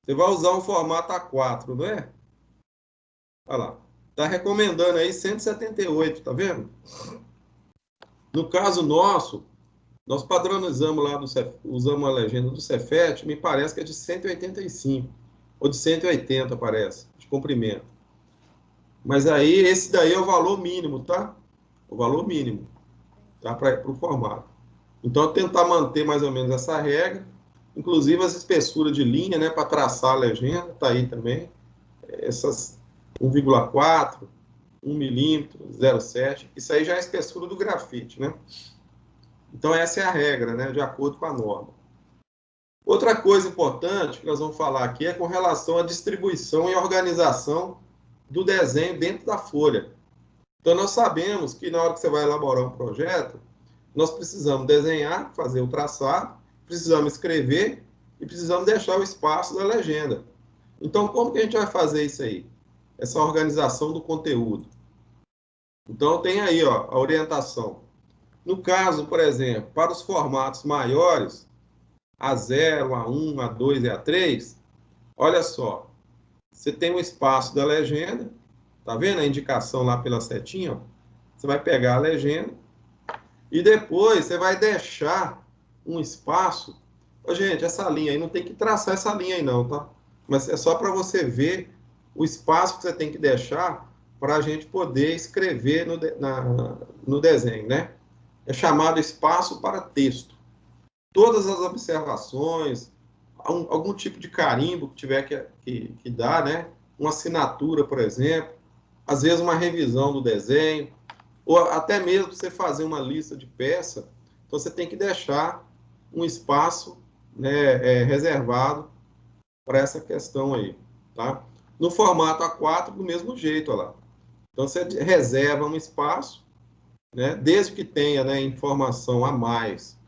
você vai usar um formato A4, não é? Olha lá. Está recomendando aí 178, tá vendo? No caso nosso, nós padronizamos lá, usamos a legenda do Cefet, me parece que é de 185, ou de 180, parece, de comprimento. Mas aí, esse daí é o valor mínimo, tá? O valor mínimo, tá? Para o formato. Então, tentar manter mais ou menos essa regra, inclusive as espessuras de linha, né, para traçar a legenda, tá aí também. Essas 1,4, 1 milímetro, 0,7, isso aí já é a espessura do grafite, né? Então, essa é a regra, né, de acordo com a norma. Outra coisa importante que nós vamos falar aqui é com relação à distribuição e organização do desenho dentro da folha. Então, nós sabemos que na hora que você vai elaborar um projeto, nós precisamos desenhar, fazer o traçado, precisamos escrever e precisamos deixar o espaço da legenda. Então, como que a gente vai fazer isso aí? Essa organização do conteúdo. Então, tem aí, ó, a orientação. No caso, por exemplo, para os formatos maiores, A0, A1, A2 e A3, olha só, você tem o espaço da legenda, tá vendo a indicação lá pela setinha? Ó? Você vai pegar a legenda e depois você vai deixar um espaço. Ô, gente, essa linha aí, não tem que traçar essa linha aí não, tá? Mas é só para você ver o espaço que você tem que deixar para a gente poder escrever no desenho, né? É chamado espaço para texto. Todas as observações, algum tipo de carimbo que tiver que dar, né? Uma assinatura, por exemplo, às vezes uma revisão do desenho, ou até mesmo você fazer uma lista de peça, então você tem que deixar um espaço, né, reservado para essa questão aí, tá? No formato A4, do mesmo jeito, olha lá. Então você reserva um espaço, né, desde que tenha, né, informação a mais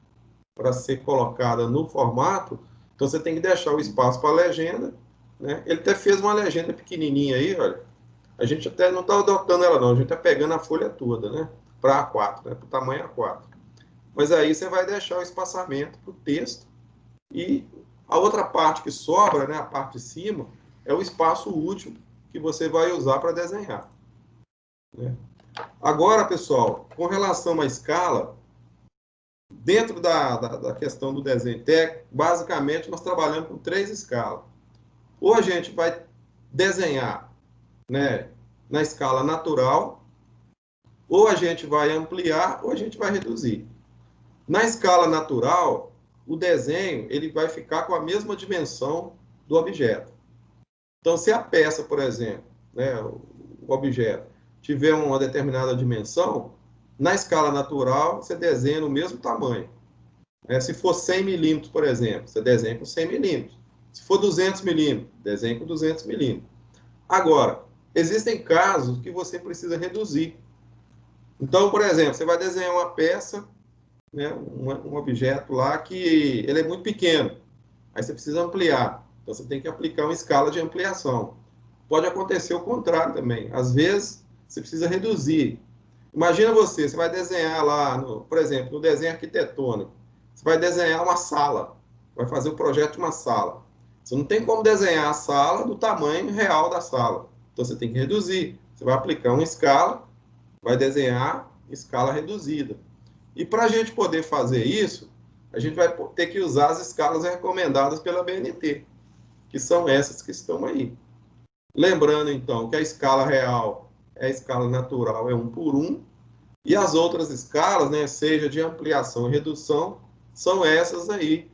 para ser colocada no formato, então você tem que deixar o espaço para a legenda, né? Ele até fez uma legenda pequenininha aí, olha. A gente até não está adotando ela não, a gente está pegando a folha toda, né? Para A4, né? Para o tamanho A4. Mas aí você vai deixar o espaçamento para o texto e a outra parte que sobra, né? A parte de cima, é o espaço útil que você vai usar para desenhar. Né? Agora, pessoal, com relação à escala, dentro da questão do desenho técnico, basicamente nós trabalhamos com 3 escalas. Ou a gente vai desenhar, né, na escala natural, ou a gente vai ampliar, ou a gente vai reduzir. Na escala natural, o desenho ele vai ficar com a mesma dimensão do objeto. Então, se a peça, por exemplo, né, o objeto, tiver uma determinada dimensão, na escala natural, você desenha no mesmo tamanho. Se for 100 milímetros, por exemplo, você desenha com 100 milímetros. Se for 200 milímetros, desenha com 200 milímetros. Agora, existem casos que você precisa reduzir. Então, por exemplo, você vai desenhar uma peça, né, um objeto lá que ele é muito pequeno. Aí você precisa ampliar. Então, você tem que aplicar uma escala de ampliação. Pode acontecer o contrário também. Às vezes, você precisa reduzir. Imagina você vai desenhar lá, por exemplo, no desenho arquitetônico, você vai desenhar uma sala, vai fazer o projeto de uma sala. Você não tem como desenhar a sala do tamanho real da sala. Então, você tem que reduzir. Você vai aplicar uma escala, vai desenhar escala reduzida. E para a gente poder fazer isso, a gente vai ter que usar as escalas recomendadas pela BNT, que são essas que estão aí. Lembrando, então, que a escala real é a escala natural, é 1 por 1, e as outras escalas, né, seja de ampliação e redução, são essas aí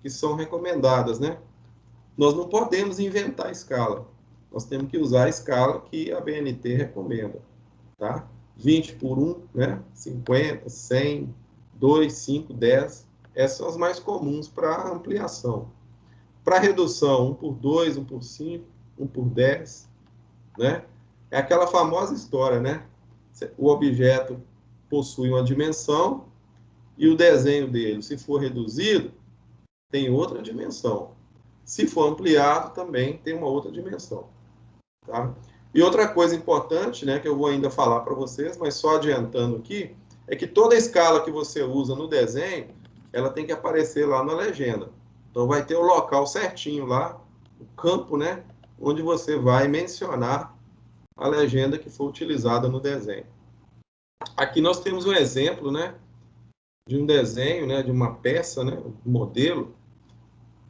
que são recomendadas, né? Nós não podemos inventar a escala, nós temos que usar a escala que a BNT recomenda, tá? 20 por 1, né? 50, 100, 2, 5, 10, essas são as mais comuns para ampliação. Para redução, 1 por 2, 1 por 5, 1 por 10, né? É aquela famosa história, né? O objeto possui uma dimensão e o desenho dele, se for reduzido, tem outra dimensão. Se for ampliado, também tem uma outra dimensão, tá? E outra coisa importante, né, que eu vou ainda falar para vocês, mas só adiantando aqui, é que toda escala que você usa no desenho, ela tem que aparecer lá na legenda. Então, vai ter o local certinho lá, o campo, né, onde você vai mencionar a legenda que for utilizada no desenho. Aqui nós temos um exemplo, né, de um desenho, né, de uma peça, né, um modelo,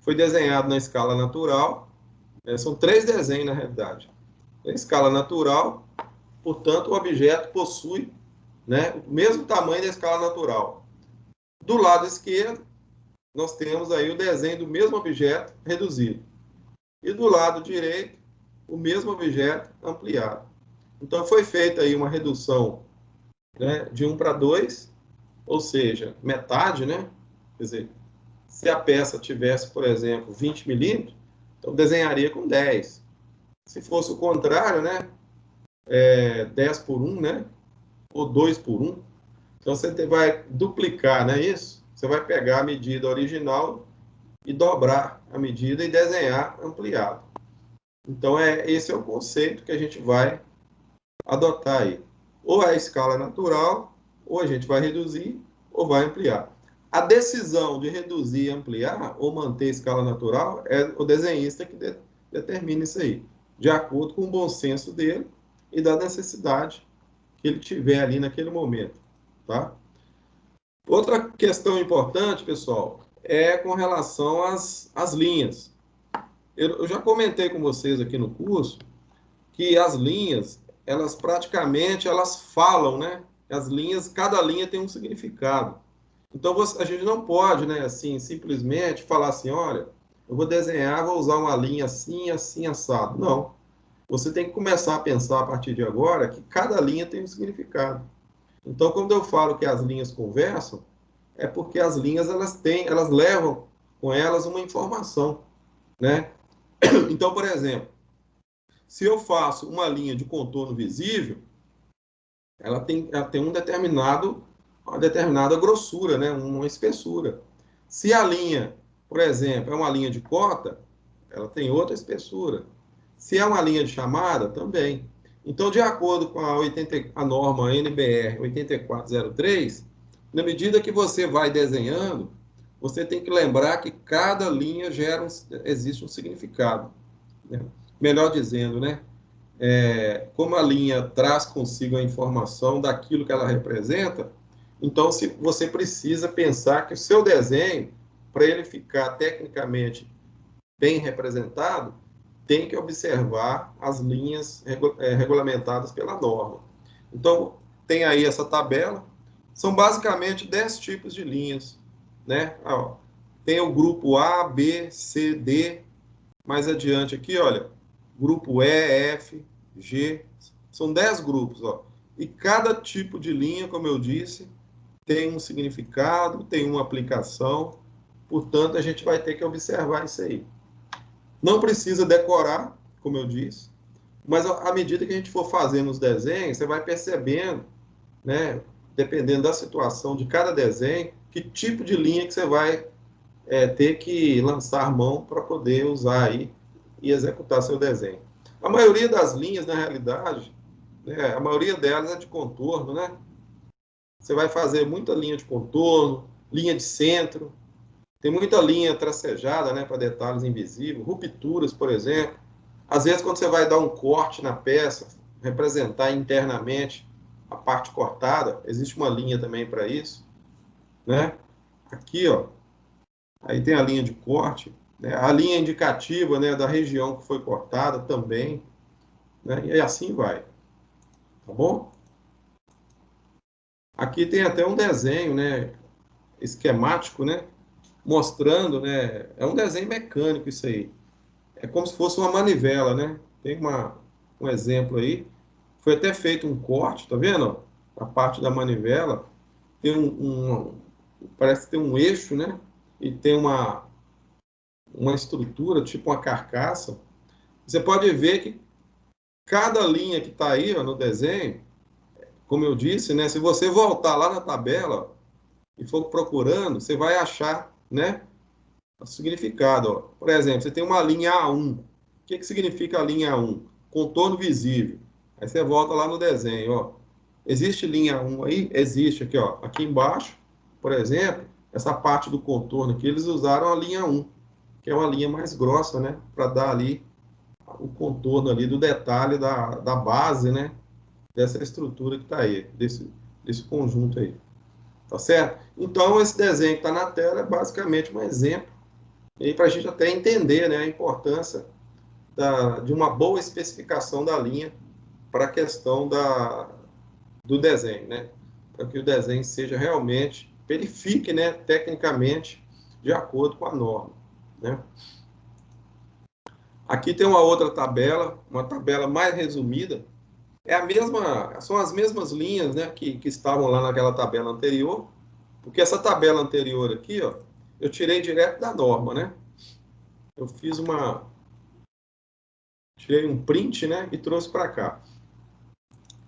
foi desenhado na escala natural, são 3 desenhos na realidade. Na escala natural, portanto, o objeto possui, né, o mesmo tamanho da escala natural. Do lado esquerdo, nós temos aí o desenho do mesmo objeto reduzido. E do lado direito, o mesmo objeto ampliado. Então, foi feita aí uma redução, né, de 1 para 2, ou seja, metade, né? Quer dizer, se a peça tivesse, por exemplo, 20 milímetros, então desenharia com 10. Se fosse o contrário, né? 10 por 1, né? Ou 2 por 1. Então, você vai duplicar, né? Isso. Você vai pegar a medida original e dobrar a medida e desenhar ampliado. Então, esse é o conceito que a gente vai adotar aí. Ou é a escala natural, ou a gente vai reduzir, ou vai ampliar. A decisão de reduzir, ampliar ou manter a escala natural é o desenhista que determina isso aí, de acordo com o bom senso dele e da necessidade que ele tiver ali naquele momento, tá? Outra questão importante, pessoal, é com relação às linhas. Eu já comentei com vocês aqui no curso que as linhas, elas praticamente, elas falam, né? As linhas, cada linha tem um significado. Então, a gente não pode, né, assim, simplesmente falar assim, olha, eu vou desenhar, vou usar uma linha assim, assim, assado. Não. Você tem que começar a pensar a partir de agora que cada linha tem um significado. Então, quando eu falo que as linhas conversam, é porque as linhas, elas levam com elas uma informação, né? Então, por exemplo, se eu faço uma linha de contorno visível, ela tem uma determinada grossura, né? Uma espessura. Se a linha, por exemplo, é uma linha de cota, ela tem outra espessura. Se é uma linha de chamada, também. Então, de acordo com a norma NBR 8403, na medida que você vai desenhando, você tem que lembrar que cada linha existe um significado, né? Melhor dizendo, né? Como a linha traz consigo a informação daquilo que ela representa, então se você precisa pensar que o seu desenho, para ele ficar tecnicamente bem representado, tem que observar as linhas regulamentadas pela norma. Então, tem aí essa tabela, são basicamente 10 tipos de linhas, né? Tem o grupo A, B, C, D, mais adiante aqui, olha, grupo E, F, G, são 10 grupos, ó. E cada tipo de linha, como eu disse, tem um significado, tem uma aplicação, portanto, a gente vai ter que observar isso aí. Não precisa decorar, como eu disse, mas à medida que a gente for fazendo os desenhos, você vai percebendo, né, dependendo da situação de cada desenho, que tipo de linha que você vai ter que lançar mão para poder usar aí e executar seu desenho. A maioria das linhas, na realidade, né, a maioria delas é de contorno, né? Você vai fazer muita linha de contorno, linha de centro, tem muita linha tracejada, né, para detalhes invisíveis, rupturas, por exemplo. Às vezes, quando você vai dar um corte na peça, representar internamente a parte cortada, existe uma linha também para isso, né? Aqui, ó, aí tem a linha de corte, né? A linha indicativa, né, da região que foi cortada também, né? E assim vai, tá bom? Aqui tem até um desenho, né, esquemático, né, mostrando, né, é um desenho mecânico isso aí. É como se fosse uma manivela, né? Tem um exemplo aí. Foi até feito um corte, tá vendo? A parte da manivela tem parece que tem um eixo, né? E tem uma estrutura, tipo uma carcaça. Você pode ver que cada linha que está aí, ó, no desenho, como eu disse, né? Se você voltar lá na tabela e for procurando, você vai achar, né? O significado, ó. Por exemplo, você tem uma linha A1. O que significa a linha A1? Contorno visível. Aí você volta lá no desenho, ó. Existe linha A1 aí? Existe aqui, ó. Aqui embaixo, por exemplo, essa parte do contorno aqui, eles usaram a linha 1, que é uma linha mais grossa, né? Para dar ali o contorno ali do detalhe da base, né? Dessa estrutura que está aí, desse conjunto aí. Tá certo? Então, esse desenho que está na tela é basicamente um exemplo e para a gente até entender, né, a importância de uma boa especificação da linha para a questão do desenho, né? Para que o desenho seja realmente, verifique, né, tecnicamente, de acordo com a norma, né? Aqui tem uma outra tabela, uma tabela mais resumida. São as mesmas linhas, né, que estavam lá naquela tabela anterior, porque essa tabela anterior aqui, ó, eu tirei direto da norma, né? Eu tirei um print, né, e trouxe para cá.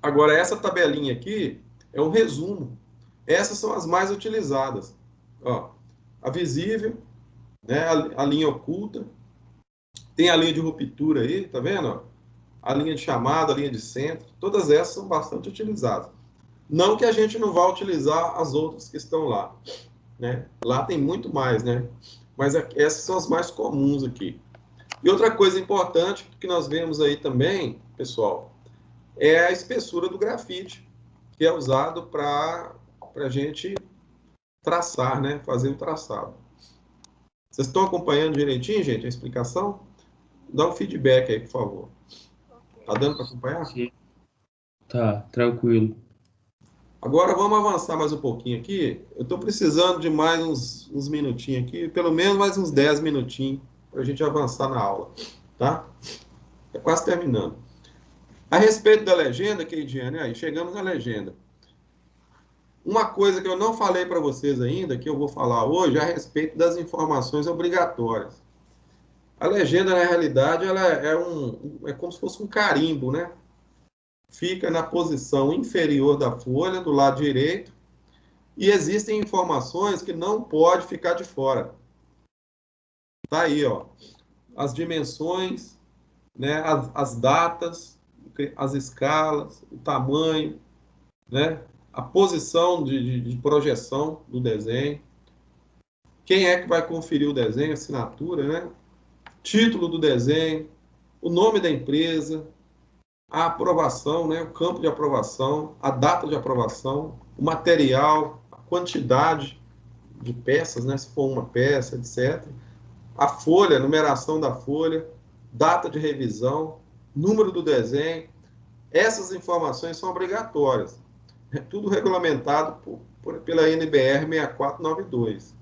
Agora, essa tabelinha aqui é um resumo. Essas são as mais utilizadas. Ó, a visível, né, a linha oculta, tem a linha de ruptura aí, tá vendo? Ó? A linha de chamada, a linha de centro, todas essas são bastante utilizadas. Não que a gente não vá utilizar as outras que estão lá, né? Lá tem muito mais, né? Mas essas são as mais comuns aqui. E outra coisa importante que nós vemos aí também, pessoal, é a espessura do grafite, que é usado para a gente traçar, né? Fazer o traçado. Vocês estão acompanhando direitinho, gente, a explicação? Dá um feedback aí, por favor. Ok. Tá dando para acompanhar? Sim. Tá, tranquilo. Agora vamos avançar mais um pouquinho aqui. Eu estou precisando de mais uns minutinhos aqui, pelo menos mais uns 10 minutinhos, para a gente avançar na aula, tá? É quase terminando. A respeito da legenda, Keidiane, aí chegamos na legenda. Uma coisa que eu não falei para vocês ainda, que eu vou falar hoje, é a respeito das informações obrigatórias. A legenda, na realidade, ela é como se fosse um carimbo, né? Fica na posição inferior da folha, do lado direito, e existem informações que não pode ficar de fora. Tá aí, ó. As dimensões, né? As datas, as escalas, o tamanho, né? A posição de projeção do desenho. Quem é que vai conferir o desenho, assinatura, né? Título do desenho, o nome da empresa, a aprovação, né? O campo de aprovação, a data de aprovação, o material, a quantidade de peças, né? Se for uma peça, etc. A folha, a numeração da folha, data de revisão, número do desenho. Essas informações são obrigatórias. É tudo regulamentado pela NBR 6492.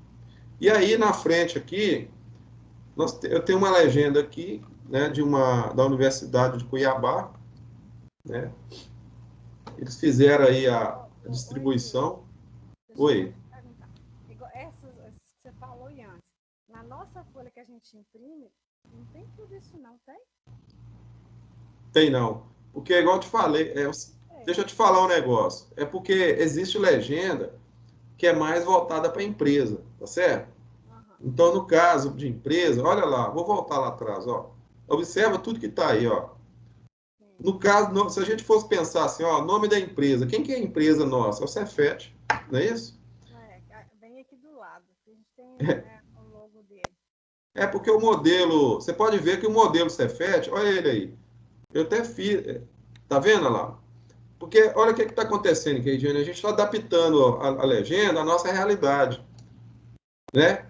E aí, na frente aqui, eu tenho uma legenda aqui, né, da Universidade de Cuiabá, né? Eles fizeram aí a Oi, Diego. distribuição. Deixa eu só Oi, te perguntar. Igual essas que você falou aí antes. Na nossa folha que a gente imprime, não tem tudo isso não, tem? tem não. Porque, igual eu te falei, É. deixa eu te falar um negócio. É porque existe legenda que é mais voltada para a empresa, tá certo? Aham. Então, no caso de empresa, olha lá, vou voltar lá atrás, ó. Observa tudo que está aí, ó. No caso, se a gente fosse pensar assim, ó, nome da empresa, quem que é a empresa nossa? É o Cefet, não é isso? Bem aqui do lado. A gente tem, né, o logo dele. É porque o modelo, você pode ver que o modelo Cefet, olha ele aí. Eu até fiz, tá vendo lá? Porque olha o que está acontecendo, Keidiane, a gente está adaptando a legenda à nossa realidade, né?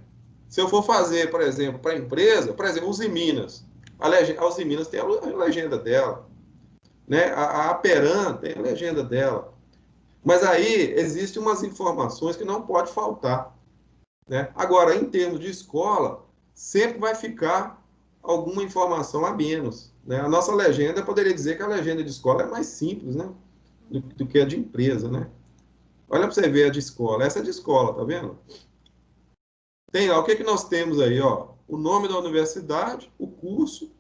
Se eu for fazer, por exemplo, para a empresa, por exemplo, Uzi Minas, a Uzi Minas tem a legenda dela, né? A Aperam tem a legenda dela. Mas aí existem umas informações que não pode faltar, né? Agora, em termos de escola, sempre vai ficar alguma informação a menos, né? A nossa legenda, poderia dizer que a legenda de escola é mais simples, né? Do que a de empresa, né? Olha para você ver a de escola. Essa é de escola, tá vendo? Tem lá, o que que nós temos aí, ó? O nome da universidade, o curso,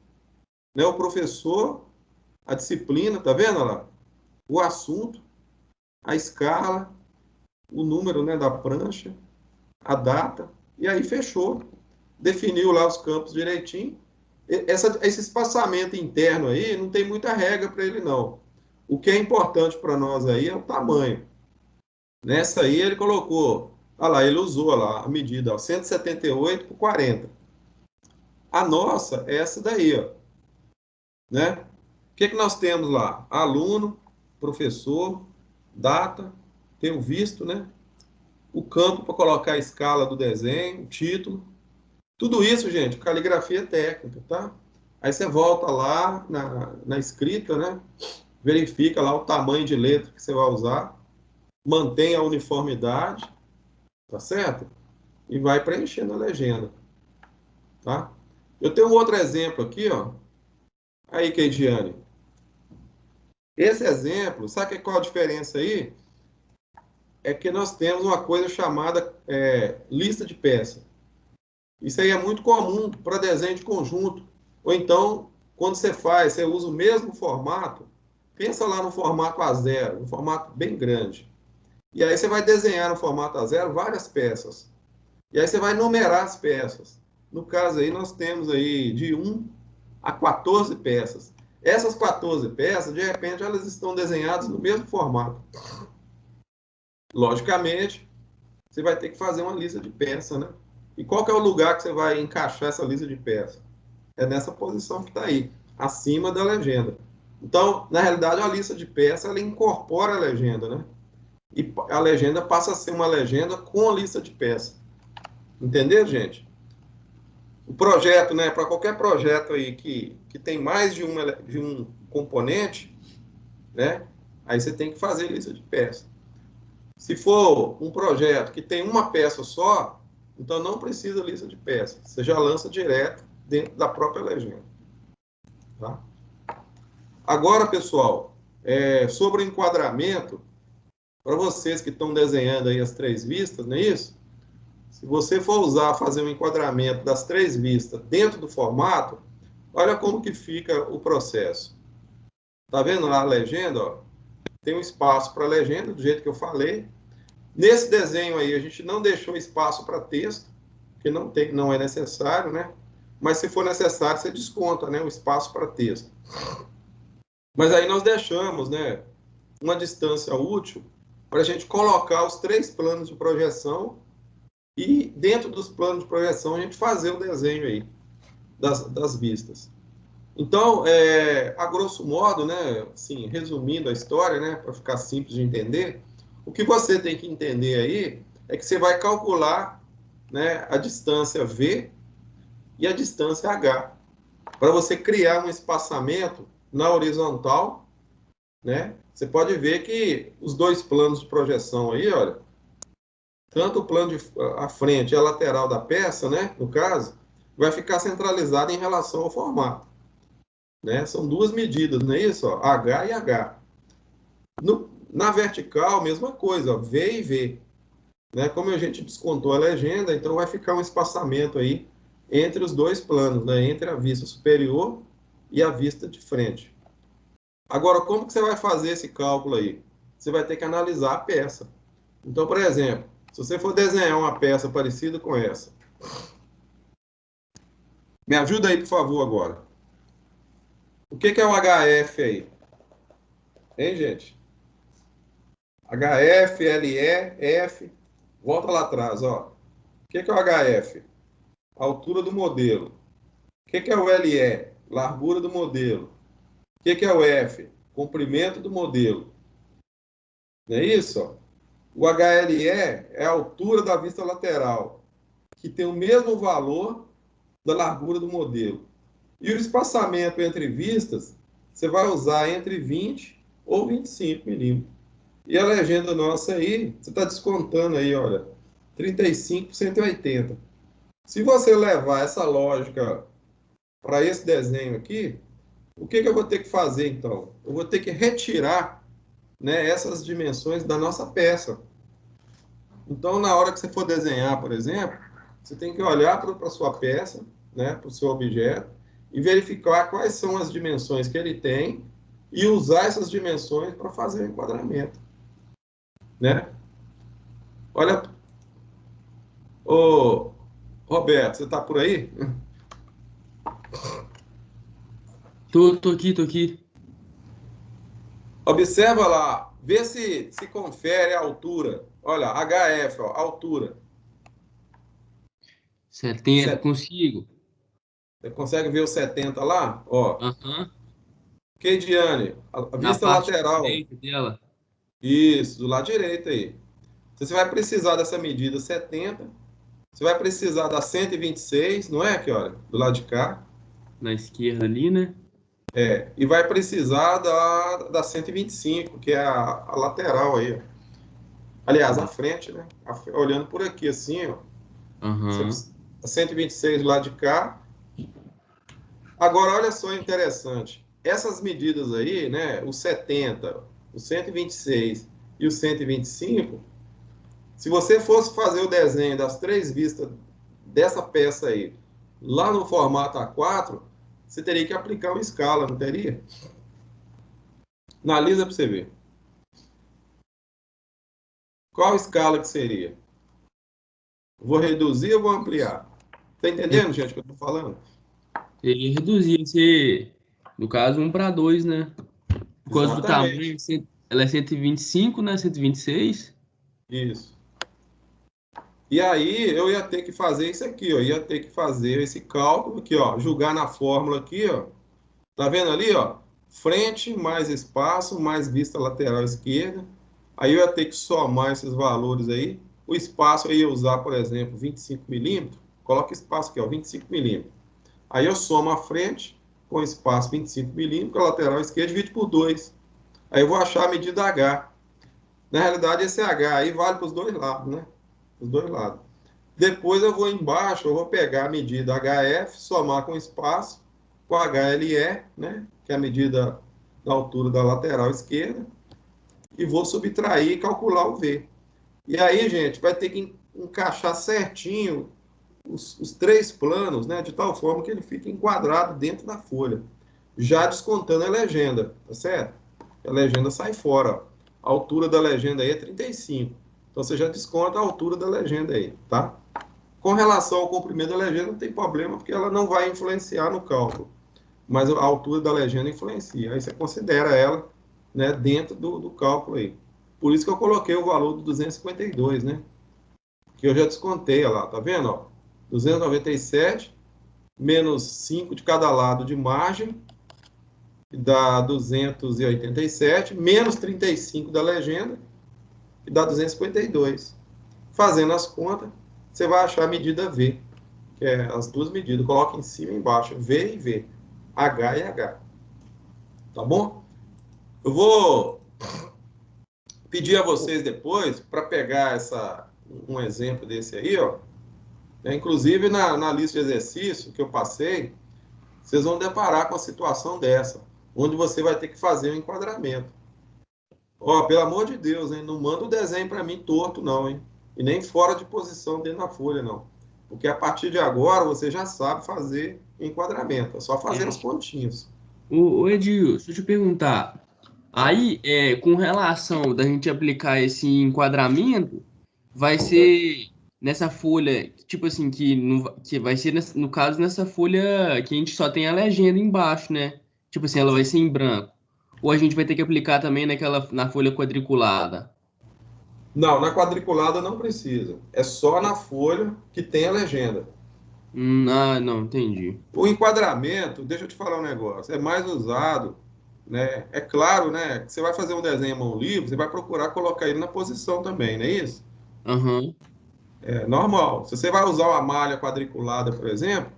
né? O professor, a disciplina, tá vendo lá? O assunto, a escala, o número, né, da prancha, a data, e aí fechou. Definiu lá os campos direitinho. Esse espaçamento interno aí não tem muita regra para ele, não. O que é importante para nós aí é o tamanho. Nessa aí ele colocou, olha lá, ele usou lá a medida, ó, 178 por 40. A nossa é essa daí, ó, né? O que que nós temos lá? Aluno, professor, data, tem o visto, né? O campo para colocar a escala do desenho, o título. Tudo isso, gente, caligrafia técnica, tá? Aí você volta lá na escrita, né? Verifica lá o tamanho de letra que você vai usar, mantém a uniformidade, tá certo? E vai preenchendo a legenda, tá? Eu tenho um outro exemplo aqui, ó. Aí, Keidiane. Esse exemplo, sabe qual a diferença aí? É que nós temos uma coisa chamada lista de peça. Isso aí é muito comum para desenho de conjunto. Ou então, quando você faz, você usa o mesmo formato, pensa lá no formato A0, um formato bem grande. E aí você vai desenhar no formato A0 várias peças. E aí você vai numerar as peças. No caso aí, nós temos aí de 1 a 14 peças. Essas 14 peças, de repente, elas estão desenhadas no mesmo formato. Logicamente, você vai ter que fazer uma lista de peças, né? E qual que é o lugar que você vai encaixar essa lista de peças? É nessa posição que está aí, acima da legenda. Então, na realidade, a lista de peças, ela incorpora a legenda, né? E a legenda passa a ser uma legenda com a lista de peças. Entendeu, gente? O projeto, né, para qualquer projeto aí que tem mais de um componente, né, aí você tem que fazer lista de peças. Se for um projeto que tem uma peça só, então não precisa lista de peças. Você já lança direto dentro da própria legenda. Tá? Agora, pessoal, sobre o enquadramento, para vocês que estão desenhando aí as 3 vistas, não é isso? Se você for fazer um enquadramento das 3 vistas dentro do formato, olha como que fica o processo. Tá vendo lá a legenda? Ó? Tem um espaço para a legenda, do jeito que eu falei. Nesse desenho aí, a gente não deixou espaço para texto, que não é necessário, né? Mas se for necessário, você desconta, né, o espaço para texto. Mas aí nós deixamos, né, uma distância útil para a gente colocar os 3 planos de projeção e dentro dos planos de projeção a gente fazer o desenho aí das vistas. Então, a grosso modo, né, assim, resumindo a história, né, para ficar simples de entender, o que você tem que entender aí é que você vai calcular, né, a distância V e a distância H, para você criar um espaçamento na horizontal, né? Você pode ver que os 2 planos de projeção aí, olha, tanto o plano de a frente e a lateral da peça, né, no caso, vai ficar centralizado em relação ao formato. Né? São 2 medidas, não é isso? Ó, H e H. Na vertical, mesma coisa, ó, V e V. Né? Como a gente descontou a legenda, então vai ficar um espaçamento aí entre os 2 planos, né? Entre a vista superior e a vista de frente. Agora, como que você vai fazer esse cálculo aí? Você vai ter que analisar a peça. Então, por exemplo, se você for desenhar uma peça parecida com essa, Me ajuda aí, por favor, agora. O que é o HF aí? Hein, gente? HF, LE, F. Volta lá atrás, ó. O que é o HF? Altura do modelo. O que é o LE? Largura do modelo. O que é o F? Comprimento do modelo. Não é isso? Ó? O HLE é a altura da vista lateral, que tem o mesmo valor da largura do modelo. E o espaçamento entre vistas, você vai usar entre 20 ou 25 milímetros. E a legenda nossa aí, você está descontando aí, olha, 35 por 180. Se você levar essa lógica para esse desenho aqui, o que eu vou ter que fazer então? Eu vou ter que retirar, né, essas dimensões da nossa peça. Então, na hora que você for desenhar, por exemplo, você tem que olhar para a sua peça, né, para o seu objeto, e verificar quais são as dimensões que ele tem e usar essas dimensões para fazer o enquadramento. Né? Olha, ô Roberto, você está por aí? Tô aqui, tô aqui. Observa lá, vê se confere a altura. Olha, HF, ó, altura. 70, consigo. Você consegue ver o 70 lá? Ó, Aham. Keidiane, a Na vista parte lateral. direita dela. Isso, do lado direito aí. Você vai precisar dessa medida 70. Você vai precisar da 126, não é? Aqui, olha, do lado de cá. Na esquerda ali, né? E vai precisar da 125, que é a lateral aí. Ó. Aliás, a frente, né? Olhando por aqui assim, ó. Aham. A 126 do lado de cá. Agora, olha só interessante. Essas medidas aí, né? O 70, o 126 e o 125, se você fosse fazer o desenho das três vistas dessa peça aí, lá no formato A4, você teria que aplicar uma escala, não teria? Analisa para você ver. Qual escala que seria? Vou reduzir ou vou ampliar? Tá entendendo, gente, o que eu tô falando? Ele reduzia ser, no caso, 1 para 2, né? Por causa do tamanho, Exatamente. ela é 125, né? 126. Isso. E aí eu ia ter que fazer isso aqui, ó. Ia ter que fazer esse cálculo aqui, ó. Julgar na fórmula aqui, ó. Tá vendo ali, ó? Frente mais espaço mais vista lateral esquerda. Aí eu ia ter que somar esses valores aí. O espaço eu ia usar, por exemplo, 25 milímetros. Coloca espaço aqui, ó, 25 milímetros. Aí eu somo a frente com espaço 25 milímetros, a lateral esquerda divide por 2. Aí eu vou achar a medida H. Na realidade, esse H aí vale para os dois lados, né? Os dois lados. Depois eu vou embaixo, eu vou pegar a medida HF, somar com espaço, com HLE, né? Que é a medida da altura da lateral esquerda, e vou subtrair e calcular o V. E aí, gente, vai ter que encaixar certinho os três planos, né? De tal forma que ele fique enquadrado dentro da folha. Já descontando a legenda, tá certo? A legenda sai fora, ó. A altura da legenda aí é 35. Então você já desconta a altura da legenda aí, tá? Com relação ao comprimento da legenda, não tem problema, porque ela não vai influenciar no cálculo. Mas a altura da legenda influencia. Aí você considera ela, né, dentro do cálculo aí. Por isso que eu coloquei o valor do 252, né? Que eu já descontei, olha lá, tá vendo? Ó? 297 menos 5 de cada lado de margem, que dá 287, menos 35 da legenda, que dá 252. Fazendo as contas, você vai achar a medida V, que é as duas medidas. Coloca em cima e embaixo, V e V, H e H. Tá bom? Eu vou pedir a vocês depois, para pegar um exemplo desse aí, ó. Inclusive, na lista de exercício que eu passei, vocês vão deparar com a situação dessa, onde você vai ter que fazer um enquadramento. Ó, pelo amor de Deus, hein? Não manda o desenho para mim torto, não, hein? E nem fora de posição dentro da folha, não. Porque a partir de agora você já sabe fazer enquadramento. É só fazer as É. pontinhas. Ô Edil, deixa eu te perguntar. Aí, com relação da gente aplicar esse enquadramento, vai ser nessa folha, tipo assim, que vai ser, no caso, nessa folha que a gente só tem a legenda embaixo, né? Tipo assim, ela vai ser em branco. Ou a gente vai ter que aplicar também na folha quadriculada? Não, na quadriculada não precisa. É só na folha que tem a legenda. Não, entendi. O enquadramento, deixa eu te falar um negócio, é mais usado, né? É claro, né? Que você vai fazer um desenho à mão livre, você vai procurar colocar ele na posição também, não é isso? Aham. É normal. Se você vai usar uma malha quadriculada, por exemplo,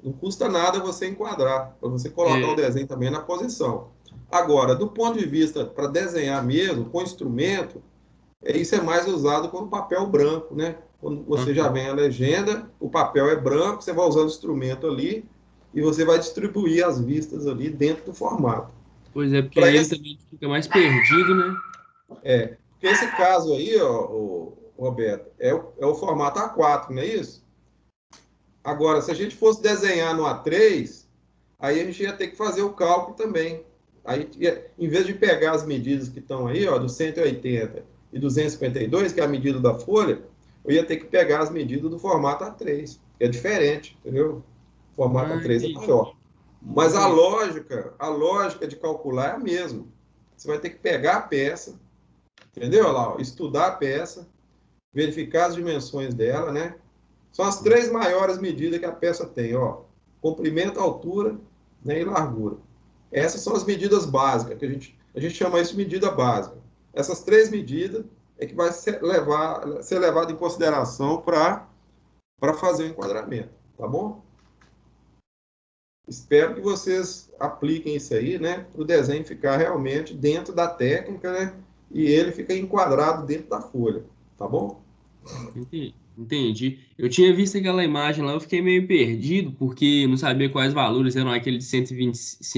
não custa nada você enquadrar, para você colocar o É. desenho também na posição. Agora, do ponto de vista para desenhar mesmo, com instrumento, isso é mais usado com papel branco, né? Quando você já Aham. vem a legenda, o papel é branco, você vai usar o instrumento ali e você vai distribuir as vistas ali dentro do formato. Pois é, porque Para aí ele esse, também fica mais perdido, né? porque esse caso aí, ó, Roberto, é o formato A4, não é isso? Agora, se a gente fosse desenhar no A3, aí a gente ia ter que fazer o cálculo também. Aí, em vez de pegar as medidas que estão aí, ó, do 180 e 252, que é a medida da folha, eu ia ter que pegar as medidas do formato A3, que é diferente, entendeu? O formato A3 é Entendi. maior. Mas a Entendi. lógica, a lógica de calcular é a mesma. Você vai ter que pegar a peça, entendeu? Olha lá, ó, estudar a peça, verificar as dimensões dela, né? São as três maiores medidas que a peça tem, ó. Comprimento, altura, né, e largura. Essas são as medidas básicas, que a gente chama isso de medida básica. Essas três medidas é que vai ser levado em consideração para fazer o enquadramento, tá bom? Espero que vocês apliquem isso aí, né, para o desenho ficar realmente dentro da técnica, né, e ele fica enquadrado dentro da folha, tá bom? Entendi. Eu tinha visto aquela imagem lá, eu fiquei meio perdido, porque não sabia quais valores eram aquele de 120,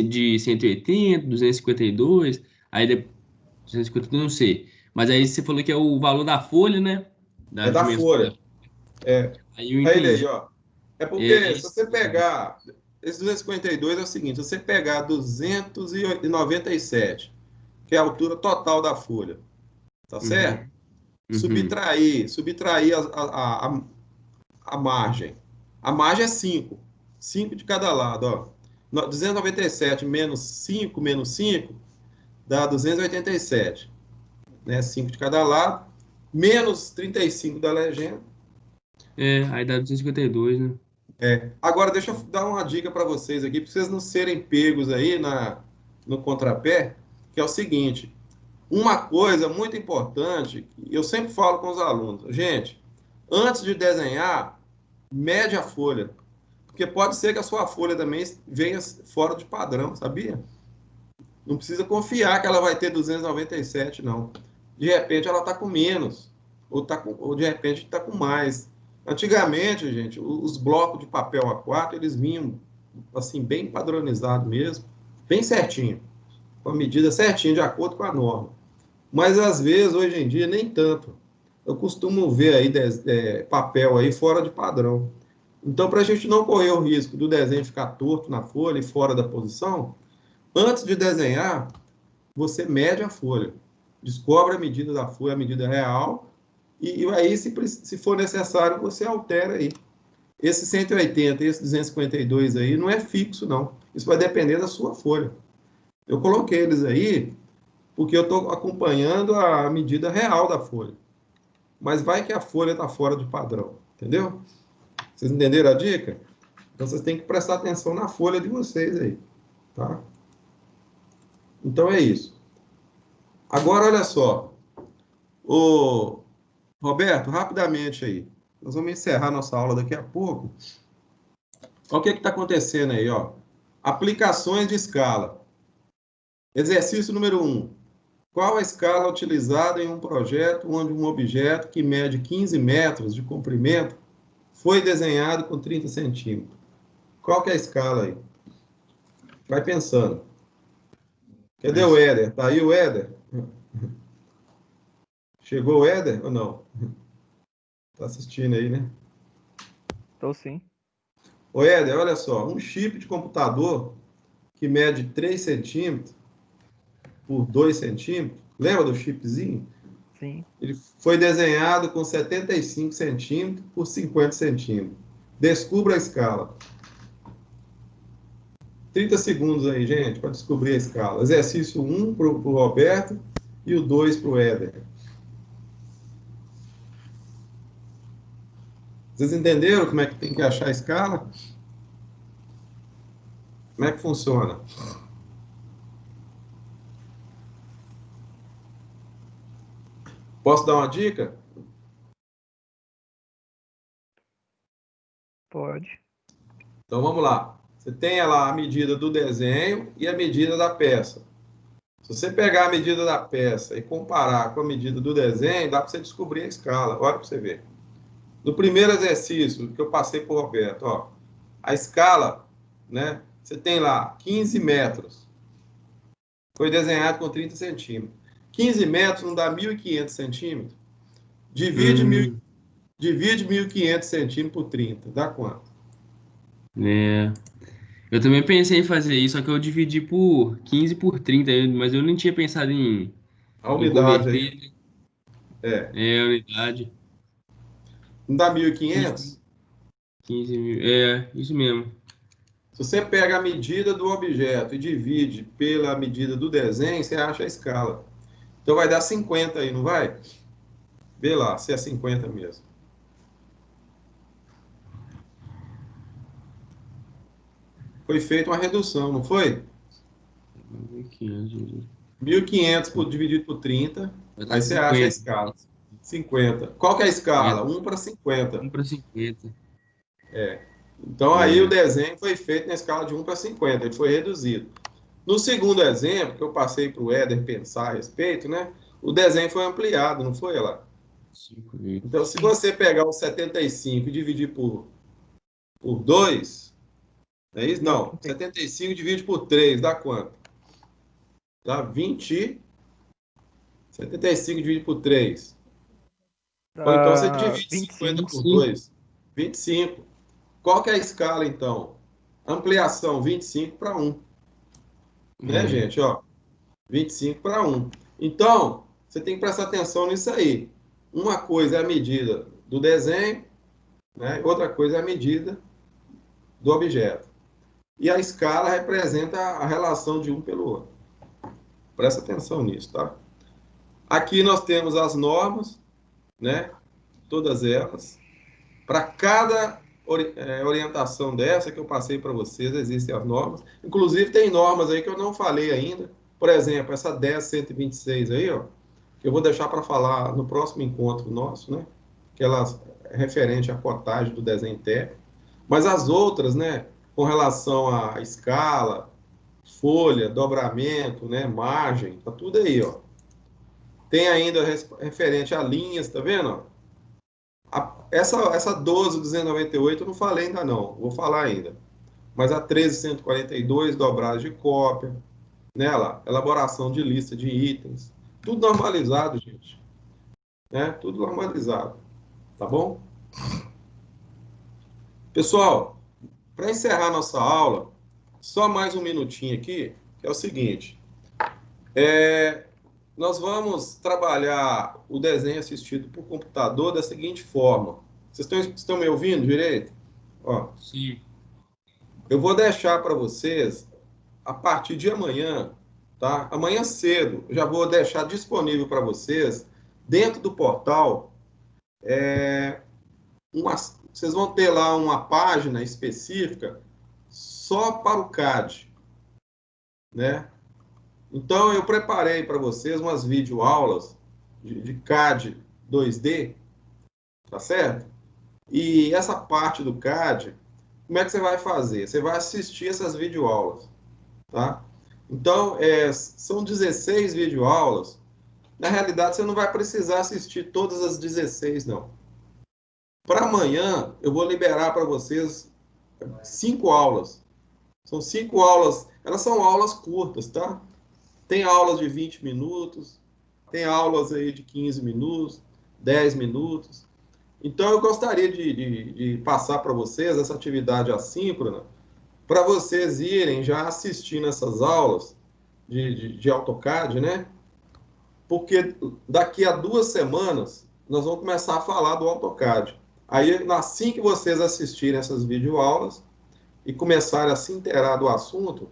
de 180, 252, aí depois 250, não sei. Mas aí você falou que é o valor da folha, né? É Das da dimensões folha. da. Aí eu Aí ele aí, entendi. ó. É É porque se isso você mesmo. pegar. Esse 252 é o seguinte: se você pegar 297, que é a altura total da folha, tá certo? Uhum, uhum. Subtrair a margem. A margem é 5. 5 de cada lado, ó. 297 menos 5 menos 5 dá 287, né? 5 de cada lado, menos 35 da legenda. É, aí dá 252, né? Agora, deixa eu dar uma dica para vocês aqui, para vocês não serem pegos aí no contrapé, que é o seguinte: uma coisa muito importante, eu sempre falo com os alunos, gente, antes de desenhar, mede a folha, porque pode ser que a sua folha também venha fora de padrão, sabia? Não precisa confiar que ela vai ter 297, não. De repente ela está com menos, ou de repente está com mais. Antigamente, gente, os blocos de papel A4, eles vinham assim, bem padronizado mesmo, bem certinho, com a medida certinha, de acordo com a norma. Mas às vezes, hoje em dia, nem tanto. Eu costumo ver aí papel aí fora de padrão. Então, para a gente não correr o risco do desenho ficar torto na folha e fora da posição, antes de desenhar, você mede a folha, descobre a medida da folha, a medida real, e aí, se for necessário, você altera aí. Esse 180 e esse 252 aí não é fixo, não. Isso vai depender da sua folha. Eu coloquei eles aí porque eu estou acompanhando a medida real da folha. Mas vai que a folha está fora de padrão, entendeu? Vocês entenderam a dica? Então vocês têm que prestar atenção na folha de vocês aí, tá? Então é isso. Agora, olha só. Ô, Roberto, rapidamente aí. Nós vamos encerrar nossa aula daqui a pouco. Olha o que está acontecendo aí, ó. Aplicações de escala. Exercício número 1. Qual a escala utilizada em um projeto onde um objeto que mede 15 metros de comprimento foi desenhado com 30 centímetros? Qual que é a escala aí? Vai pensando. Cadê o Mas, Éder? Tá aí o Éder? Chegou o Éder ou não? Tá assistindo aí, né? Tô sim. Ô Éder, olha só. Um chip de computador que mede 3 centímetros por 2 centímetros. Lembra do chipzinho? Sim. Ele foi desenhado com 75 centímetros por 50 centímetros. Descubra a escala. 30 segundos aí, gente, para descobrir a escala. Exercício 1 para o Roberto e o 2 para o Éder. Vocês entenderam como é que tem que achar a escala? Como é que funciona? Posso dar uma dica? Pode. Então vamos lá. Você tem lá a medida do desenho e a medida da peça. Se você pegar a medida da peça e comparar com a medida do desenho, dá para você descobrir a escala. Olha para você ver. No primeiro exercício que eu passei para o Roberto, ó, a escala, né? Você tem lá 15 metros. Foi desenhado com 30 centímetros. 15 metros não dá 1.500 centímetros? Divide 1.500 centímetros por 30. Dá quanto? É. Eu também pensei em fazer isso, só que eu dividi por 15 por 30, mas eu nem tinha pensado A em unidade aí. converter, É. a unidade. Não dá 15, 1.500? 15 mil. É, isso mesmo. Se você pega a medida do objeto e divide pela medida do desenho, você acha a escala. Então vai dar 50 aí, não vai? Vê lá se é 50 mesmo. Foi feita uma redução, não foi? 500, 1.500 dividido por 30, vai dar aí você acha a 50. escala. 50. Qual que é a escala? 1 para 50. 1 para 50. Então aí o É. desenho foi feito na escala de 1 para 50, ele foi reduzido. No segundo exemplo, que eu passei para o Éder pensar a respeito, né? O desenho foi ampliado, não foi lá? 5 mil. Então, se você pegar o 75 e dividir por 2, não é isso? Não, 75 divide por 3, dá quanto? Dá 20. 75 dividido por 3. Ou então você Dá divide 50 25. por 25. 2. 25. Qual que é a escala, então? Ampliação 25 para 1. Né, É. gente? Ó, 25 para 1. Então, você tem que prestar atenção nisso aí. Uma coisa é a medida do desenho, né? Outra coisa é a medida do objeto. E a escala representa a relação de um pelo outro. Presta atenção nisso, tá? Aqui nós temos as normas, né? Todas elas. Para cada orientação dessa que eu passei para vocês, existem as normas. Inclusive, tem normas aí que eu não falei ainda. Por exemplo, essa 10126 aí, ó, que eu vou deixar para falar no próximo encontro nosso, né? Que ela é referente à cotagem do desenho técnico. Mas as outras, né, com relação à escala, folha, dobramento, né, margem, tá tudo aí, ó. Tem ainda referente a linhas, tá vendo? Essa 12.298 eu não falei ainda não, vou falar ainda. Mas a 13.142, dobragem de cópia, nela, elaboração de lista de itens, tudo normalizado, gente. Né? Tudo normalizado, tá bom? Pessoal, para encerrar nossa aula, só mais um minutinho aqui, que é o seguinte. Nós vamos trabalhar o desenho assistido por computador da seguinte forma. Vocês estão me ouvindo direito? Ó, Sim. eu vou deixar para vocês, a partir de amanhã, tá? Amanhã cedo, já vou deixar disponível para vocês, dentro do portal, vocês vão ter lá uma página específica só para o CAD, né? Então, eu preparei para vocês umas videoaulas de CAD 2D, tá certo? E essa parte do CAD, como é que você vai fazer? Você vai assistir essas videoaulas, tá? Então, são 16 videoaulas. Na realidade, você não vai precisar assistir todas as 16, não. Para amanhã, eu vou liberar para vocês 5 aulas. São 5 aulas, elas são aulas curtas, tá? Tem aulas de 20 minutos, tem aulas aí de 15 minutos, 10 minutos. Então, eu gostaria de passar para vocês essa atividade assíncrona, para vocês irem já assistindo essas aulas de AutoCAD, né? porque daqui a 2 semanas nós vamos começar a falar do AutoCAD. Aí, assim que vocês assistirem essas videoaulas e começarem a se inteirar do assunto,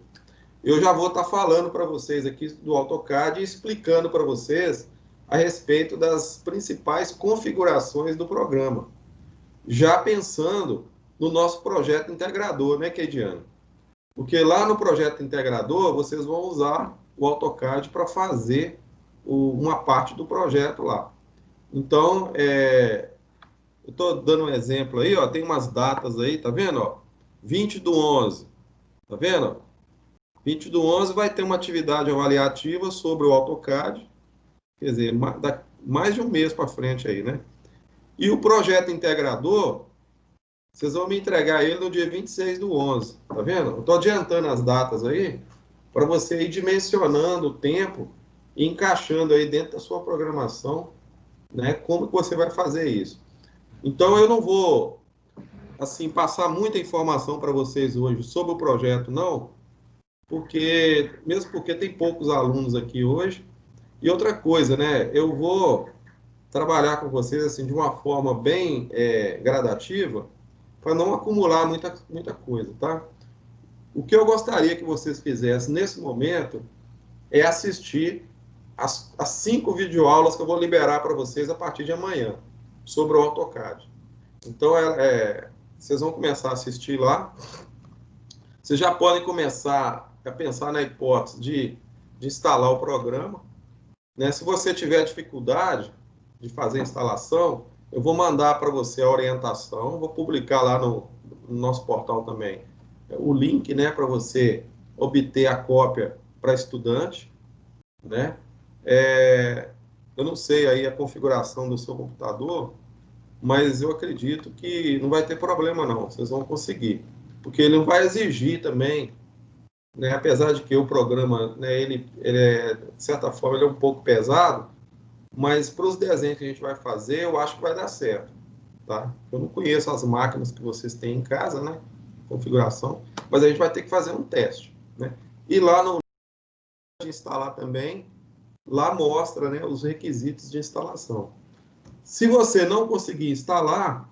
eu já vou estar falando para vocês aqui do AutoCAD e explicando para vocês a respeito das principais configurações do programa. Já pensando no nosso projeto integrador, né, Keidiane? Porque lá no projeto integrador, vocês vão usar o AutoCAD para fazer uma parte do projeto lá. Então, eu estou dando um exemplo aí, ó, tem umas datas aí, tá vendo? Ó? 20/11, tá vendo? 20/11 vai ter uma atividade avaliativa sobre o AutoCAD, quer dizer, mais de um mês para frente aí, né? E o projeto integrador, vocês vão me entregar ele no dia 26/11, tá vendo? Eu estou adiantando as datas aí, para você ir dimensionando o tempo e encaixando aí dentro da sua programação, né? Como que você vai fazer isso. Então, eu não vou, assim, passar muita informação para vocês hoje sobre o projeto, não, mesmo porque tem poucos alunos aqui hoje. E outra coisa, né? Eu vou trabalhar com vocês, assim, de uma forma bem gradativa, para não acumular muita coisa, tá? O que eu gostaria que vocês fizessem nesse momento é assistir as 5 videoaulas que eu vou liberar para vocês a partir de amanhã, sobre o AutoCAD. Então, vocês vão começar a assistir lá. Vocês já podem começar a pensar na hipótese de instalar o programa, né? Se você tiver dificuldade de fazer a instalação, eu vou mandar para você a orientação, vou publicar lá no nosso portal também o link, né, para você obter a cópia para estudante, né? Eu não sei aí a configuração do seu computador, mas eu acredito que não vai ter problema não, vocês vão conseguir, porque ele não vai exigir também, né, apesar de que o programa, né, ele de certa forma, ele é um pouco pesado, mas para os desenhos que a gente vai fazer, eu acho que vai dar certo, tá? Eu não conheço as máquinas que vocês têm em casa, né, configuração, mas a gente vai ter que fazer um teste, né? E lá no de instalar também, lá mostra, né, os requisitos de instalação. Se você não conseguir instalar,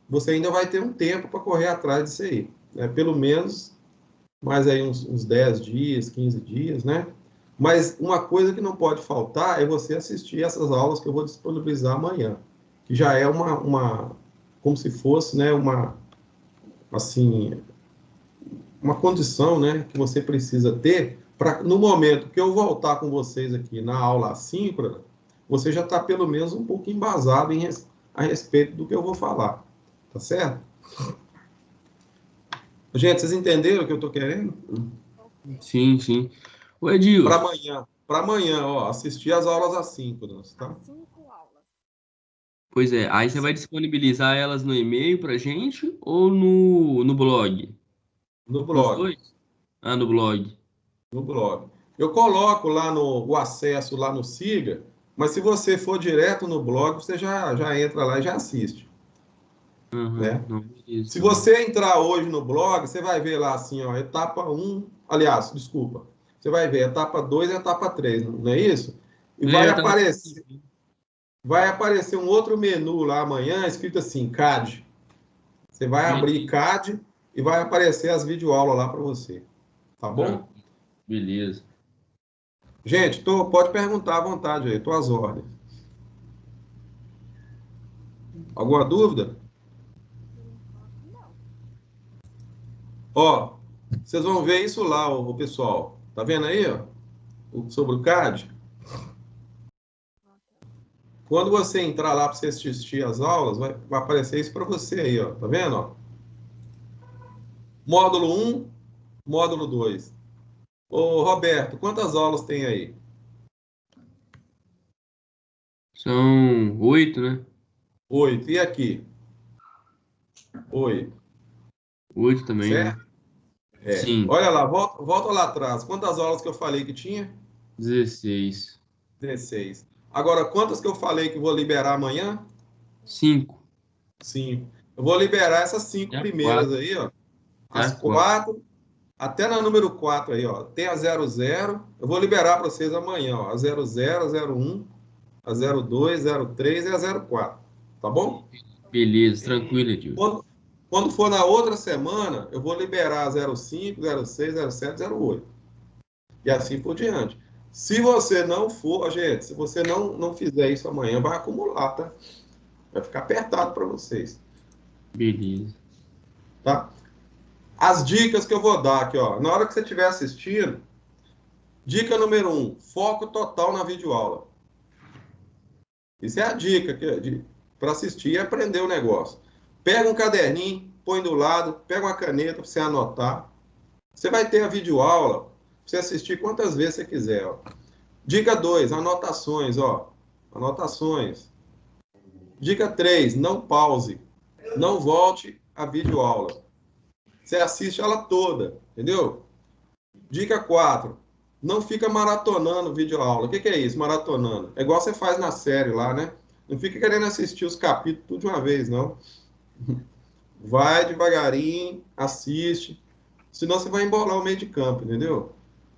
você ainda vai ter um tempo para correr atrás disso aí, né? Pelo menos mais aí uns 10 dias, 15 dias, né? Mas uma coisa que não pode faltar é você assistir essas aulas que eu vou disponibilizar amanhã, que já é como se fosse, né, assim, uma condição, né, que você precisa ter para, no momento que eu voltar com vocês aqui na aula assíncrona, você já está pelo menos um pouco embasado a respeito do que eu vou falar, tá certo? Gente, vocês entenderam o que eu estou querendo? Sim, sim. Ô, Edilson, Para amanhã, ó, assistir as aulas assíncronas, tá? 5 aulas. pois é, aí você vai disponibilizar elas no e-mail pra gente ou no blog? No Nos blog, dois? Ah, no blog. no blog. Eu coloco lá o acesso lá no Siga, mas se você for direto no blog, você já entra lá e já assiste, Aham, né? não, beleza, Se então. você entrar hoje no blog, você vai ver lá assim, ó, etapa 1, aliás, desculpa, você vai ver etapa 2 e etapa 3, não é isso? E É, eu tava... vai aparecer um outro menu lá amanhã, escrito assim, CAD. Você vai abrir CAD e vai aparecer as videoaulas lá para você, tá bom? Beleza. Gente, pode perguntar à vontade aí, estou às ordens. Alguma dúvida? Por enquanto, não. Ó, vocês vão ver isso lá, o pessoal. Tá vendo aí, ó? Sobre o CAD? Ah, tá. Quando você entrar lá para você assistir as aulas, vai aparecer isso para você aí, ó. Tá vendo, ó? Módulo 1, módulo 2. Ô, Roberto, quantas aulas tem aí? São 8, né? 8. E aqui? 8. 8 também, né? Certo? Sim, Olha lá, volta lá atrás. Quantas aulas que eu falei que tinha? 16. 16. Agora, quantas que eu falei que vou liberar amanhã? 5. 5. Eu vou liberar essas 5 Já primeiras 4. aí, ó. As Já 4. 4, até na número 4 aí, ó. Tem a 00. Eu vou liberar para vocês amanhã, ó. A 00, a 01. a 02, 03 e a 04, tá bom? Beleza, tranquilo, Edilson. Quando for na outra semana, eu vou liberar a 05, 06, 07, 08. E assim por diante. Se você não for, gente, se você não fizer isso amanhã, vai acumular, tá? Vai ficar apertado para vocês, Beleza. tá? As dicas que eu vou dar aqui, ó. Na hora que você estiver assistindo, dica número 1, foco total na videoaula. Isso é a dica para assistir e aprender o negócio. Pega um caderninho, põe do lado, pega uma caneta para você anotar. Você vai ter a videoaula para você assistir quantas vezes você quiser, ó. Dica 2, anotações, ó. Anotações. Dica 3, não pause. Não volte à videoaula. Você assiste ela toda, entendeu? Dica 4, não fica maratonando videoaula. O que é isso, maratonando? É igual você faz na série lá, né? Não fica querendo assistir os capítulos tudo de uma vez, não. Vai devagarinho, assiste. Senão você vai embolar o meio de campo, entendeu?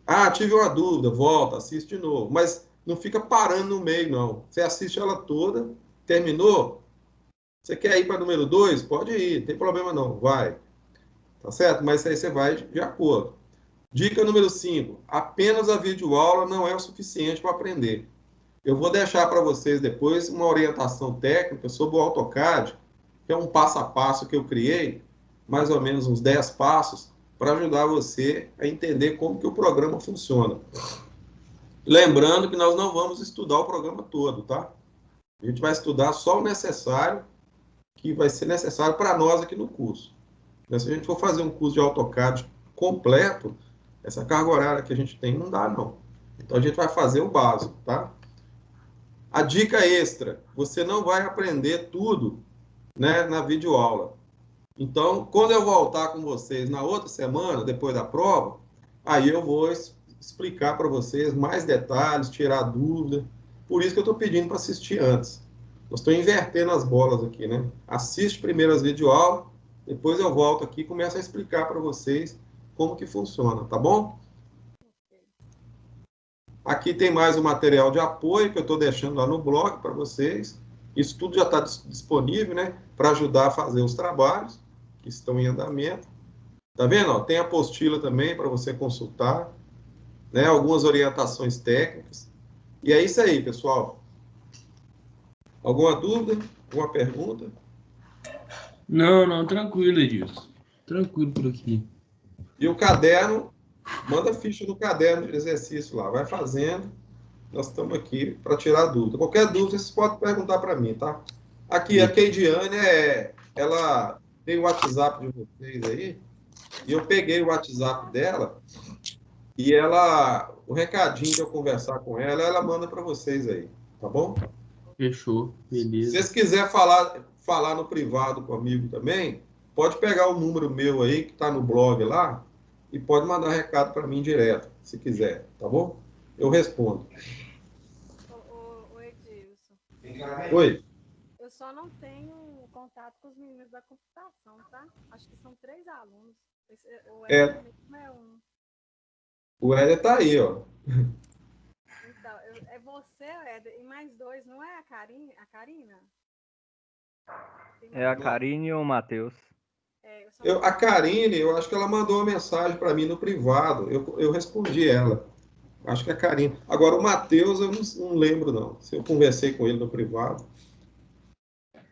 Ah, tive uma dúvida, volta, assiste de novo. Mas não fica parando no meio, não. Você assiste ela toda, terminou? Você quer ir para número 2? Pode ir, não tem problema não, vai. Tá certo? Mas aí você vai de acordo. Dica número 5. Apenas a videoaula não é o suficiente para aprender. Eu vou deixar para vocês depois uma orientação técnica sobre o AutoCAD, que é um passo a passo que eu criei, mais ou menos uns 10 passos, para ajudar você a entender como que o programa funciona. Lembrando que nós não vamos estudar o programa todo, tá? A gente vai estudar só o necessário, que vai ser necessário para nós aqui no curso. Mas se a gente for fazer um curso de AutoCAD completo, essa carga horária que a gente tem não dá, não. Então a gente vai fazer o básico, tá? A dica extra, você não vai aprender tudo, né, na videoaula. Então, quando eu voltar com vocês na outra semana, depois da prova, aí eu vou explicar para vocês mais detalhes, tirar dúvida. Por isso que eu estou pedindo para assistir antes. Eu estou invertendo as bolas aqui, né? Assiste primeiro as videoaulas, depois eu volto aqui e começo a explicar para vocês como que funciona, tá bom? Aqui tem mais um material de apoio que eu estou deixando lá no blog para vocês. Isso tudo já está disponível, né? Para ajudar a fazer os trabalhos que estão em andamento. Tá vendo? Ó, tem apostila também para você consultar, né? Algumas orientações técnicas. E é isso aí, pessoal. Alguma dúvida? Alguma pergunta? Não, tranquilo, Edilson. Tranquilo por aqui. E o caderno, manda ficha no caderno de exercício lá, vai fazendo. Nós estamos aqui para tirar dúvida. Qualquer dúvida, vocês podem perguntar para mim, tá? Aqui, a Keidiane, ela tem o WhatsApp de vocês aí, e eu peguei o WhatsApp dela, e o recadinho de eu conversar com ela, ela manda para vocês aí, tá bom? Fechou, Se beleza. vocês quiserem falar no privado comigo também, pode pegar o número meu aí, que está no blog lá, e pode mandar recado para mim direto, se quiser, tá bom? Eu respondo. Ô Edilson, Oi? eu só não tenho contato com os meninos da computação, tá? Acho que são 3 alunos. O Éder É, mesmo é um. o Éder tá aí, ó. Então, é você, Éder, e mais 2, não é a Karina? Tem É mais a um. Karine e o Matheus. Eu só não A tenho. Karine, eu acho que ela mandou uma mensagem para mim no privado. Eu respondi ela. Acho que é a Karine. Agora, o Matheus, eu não lembro, não. Se eu conversei com ele no privado.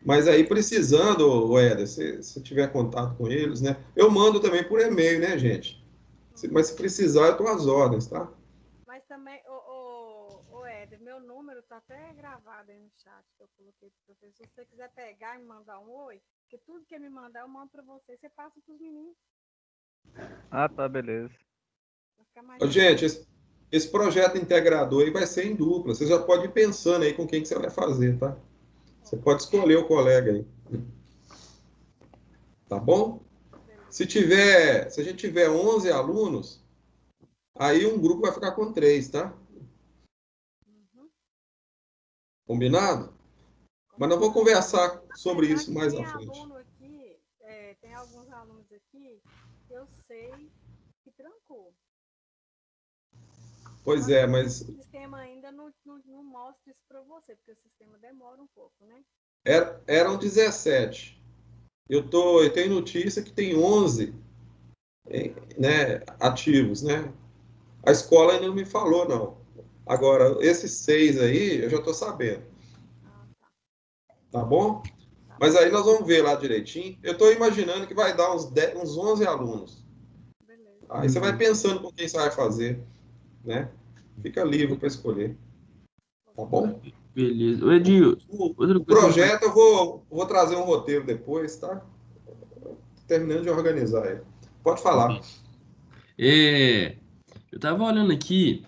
Mas aí, precisando, Éder, se tiver contato com eles, né? Eu mando também por e-mail, né, gente? Mas se precisar, eu estou às ordens, tá? Mas também, Éder, meu número tá até gravado aí no chat que eu coloquei pro professor. Se você quiser pegar e me mandar um oi, porque tudo que me mandar eu mando para você. Você passa pros meninos, Ah, tá, beleza. vai ficar mais Ô, fácil. gente, esse projeto integrador aí vai ser em dupla. Você já pode ir pensando aí com quem que você vai fazer, tá? Você pode escolher o colega aí. Tá bom? Beleza. Se a gente tiver 11 alunos, aí um grupo vai ficar com 3, tá? Uhum. Combinado? Mas nós vamos Combinado. conversar sobre Apesar isso que mais tem à frente. aluno aqui, tem alguns alunos aqui que eu sei que trancou. Pois Só que é, o mas sistema ainda ainda não mostra isso para você, porque o sistema demora um pouco, né? Eram 17. Eu tenho notícia que tem 11, né, ativos, né? A escola ainda não me falou, não. Agora, esses 6 aí, eu já estou sabendo, Ah, tá. tá bom? Tá Mas bom. aí nós vamos ver lá direitinho. Eu estou imaginando que vai dar uns 11 alunos. Beleza. Aí você vai pensando com quem você vai fazer, né? Fica livre para escolher, tá bom? Beleza. Ô, Edil, outra O coisa que eu projeto eu vou trazer um roteiro depois, tá? Uhum. Terminando de organizar ele. Pode falar. eu tava olhando aqui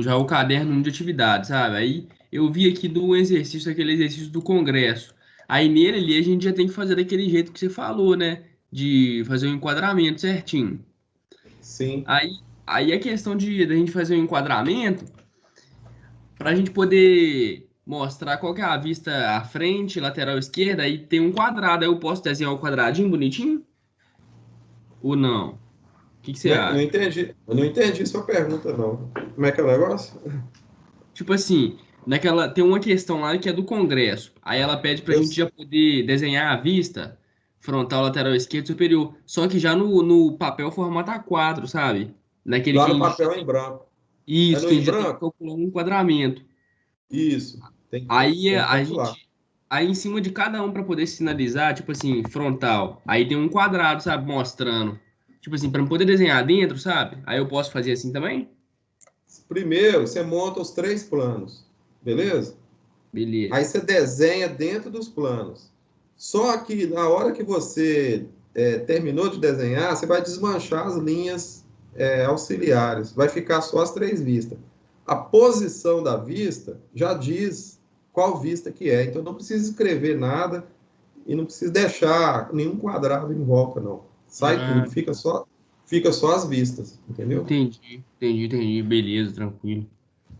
já o caderno de atividades, sabe? Aí eu vi aqui do exercício, aquele exercício do Congresso. Aí nele ali a gente já tem que fazer daquele jeito que você falou, né? De fazer o enquadramento certinho. Sim. Aí a questão da gente fazer um enquadramento, para a gente poder mostrar qual que é a vista à frente, lateral esquerda, aí tem um quadrado. Aí eu posso desenhar o quadradinho bonitinho? Ou não? O que você Não acha? entendi. Eu não entendi sua pergunta, não. Como é que é o negócio? Tipo assim, tem uma questão lá que é do Congresso. Aí ela pede pra Eu, gente já poder desenhar a vista frontal, lateral esquerda e superior. Só que já no papel formato A4, sabe? Naquele lá que a no gente já papel em tem. branco. É Isso, no que a em gente já tem que branco? calcular um enquadramento. Isso. Aí Tem que a calcular. gente. Aí em cima de cada um pra poder sinalizar, tipo assim, frontal. Aí tem um quadrado, sabe? Mostrando. Tipo assim, pra poder desenhar dentro, sabe? Aí eu posso fazer assim também? Primeiro, você monta os 3 planos, beleza? Aí Beleza. você desenha dentro dos planos. Só que na hora que você terminou de desenhar, você vai desmanchar as linhas auxiliares. Vai ficar só as 3 vistas. A posição da vista já diz qual vista que é. Então não precisa escrever nada e não precisa deixar nenhum quadrado em volta, não. Sai Ah, tudo, fica só as vistas, entendeu? entendi. Beleza, tranquilo.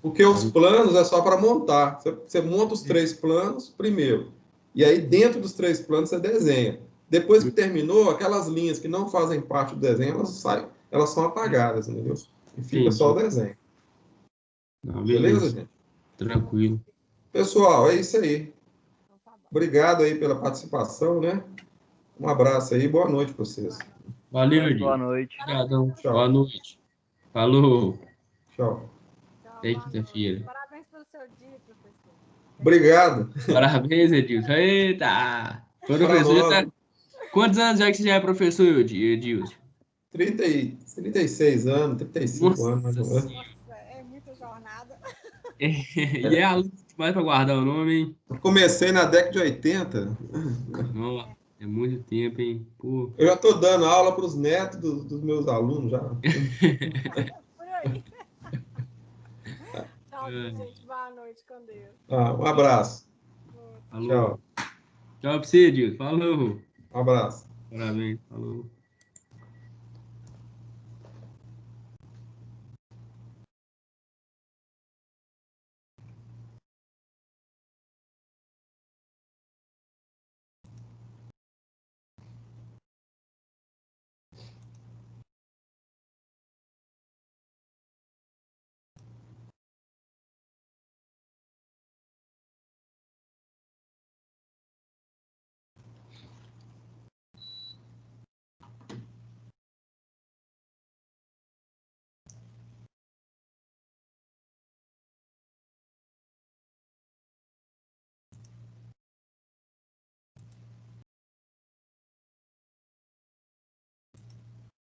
Porque os Aí, planos é só para montar. Você monta os 3 planos primeiro. E aí, dentro dos 3 planos, você desenha. Depois que terminou, aquelas linhas que não fazem parte do desenho, elas saem, elas são apagadas, entendeu? E fica só o entendi. desenho. Não, Beleza, beleza, gente? tranquilo. Pessoal, é isso aí. Então tá bom. Obrigado aí pela participação, né? Um abraço aí, boa noite para vocês. Boa noite. Valeu, Boa Edinho. noite. Parabéns Obrigadão. pelo seu Boa Tchau, dia. noite. Falou. tchau. Tchau, Até boa noite. quinta-feira. Parabéns pelo seu dia, professor. Obrigado. Parabéns, Edilson. Eita! Para Professor, já nós, tá... Quantos anos já que você já é professor, Edilson? 36 anos, 35 anos, mais Nossa ou menos. Senhora. Nossa, é muita jornada. E é aluno demais pra guardar o nome, hein? Comecei na década de 80. Nossa, é muito tempo, hein? Pô. Eu já estou dando aula para os netos dos meus alunos já. Por aí. Tchauzinho, É, gente. Boa noite com Deus. Um abraço. Outro. falou. Tchau. Tchau pra você, Edilson. Falou. Um abraço. Parabéns. Falou.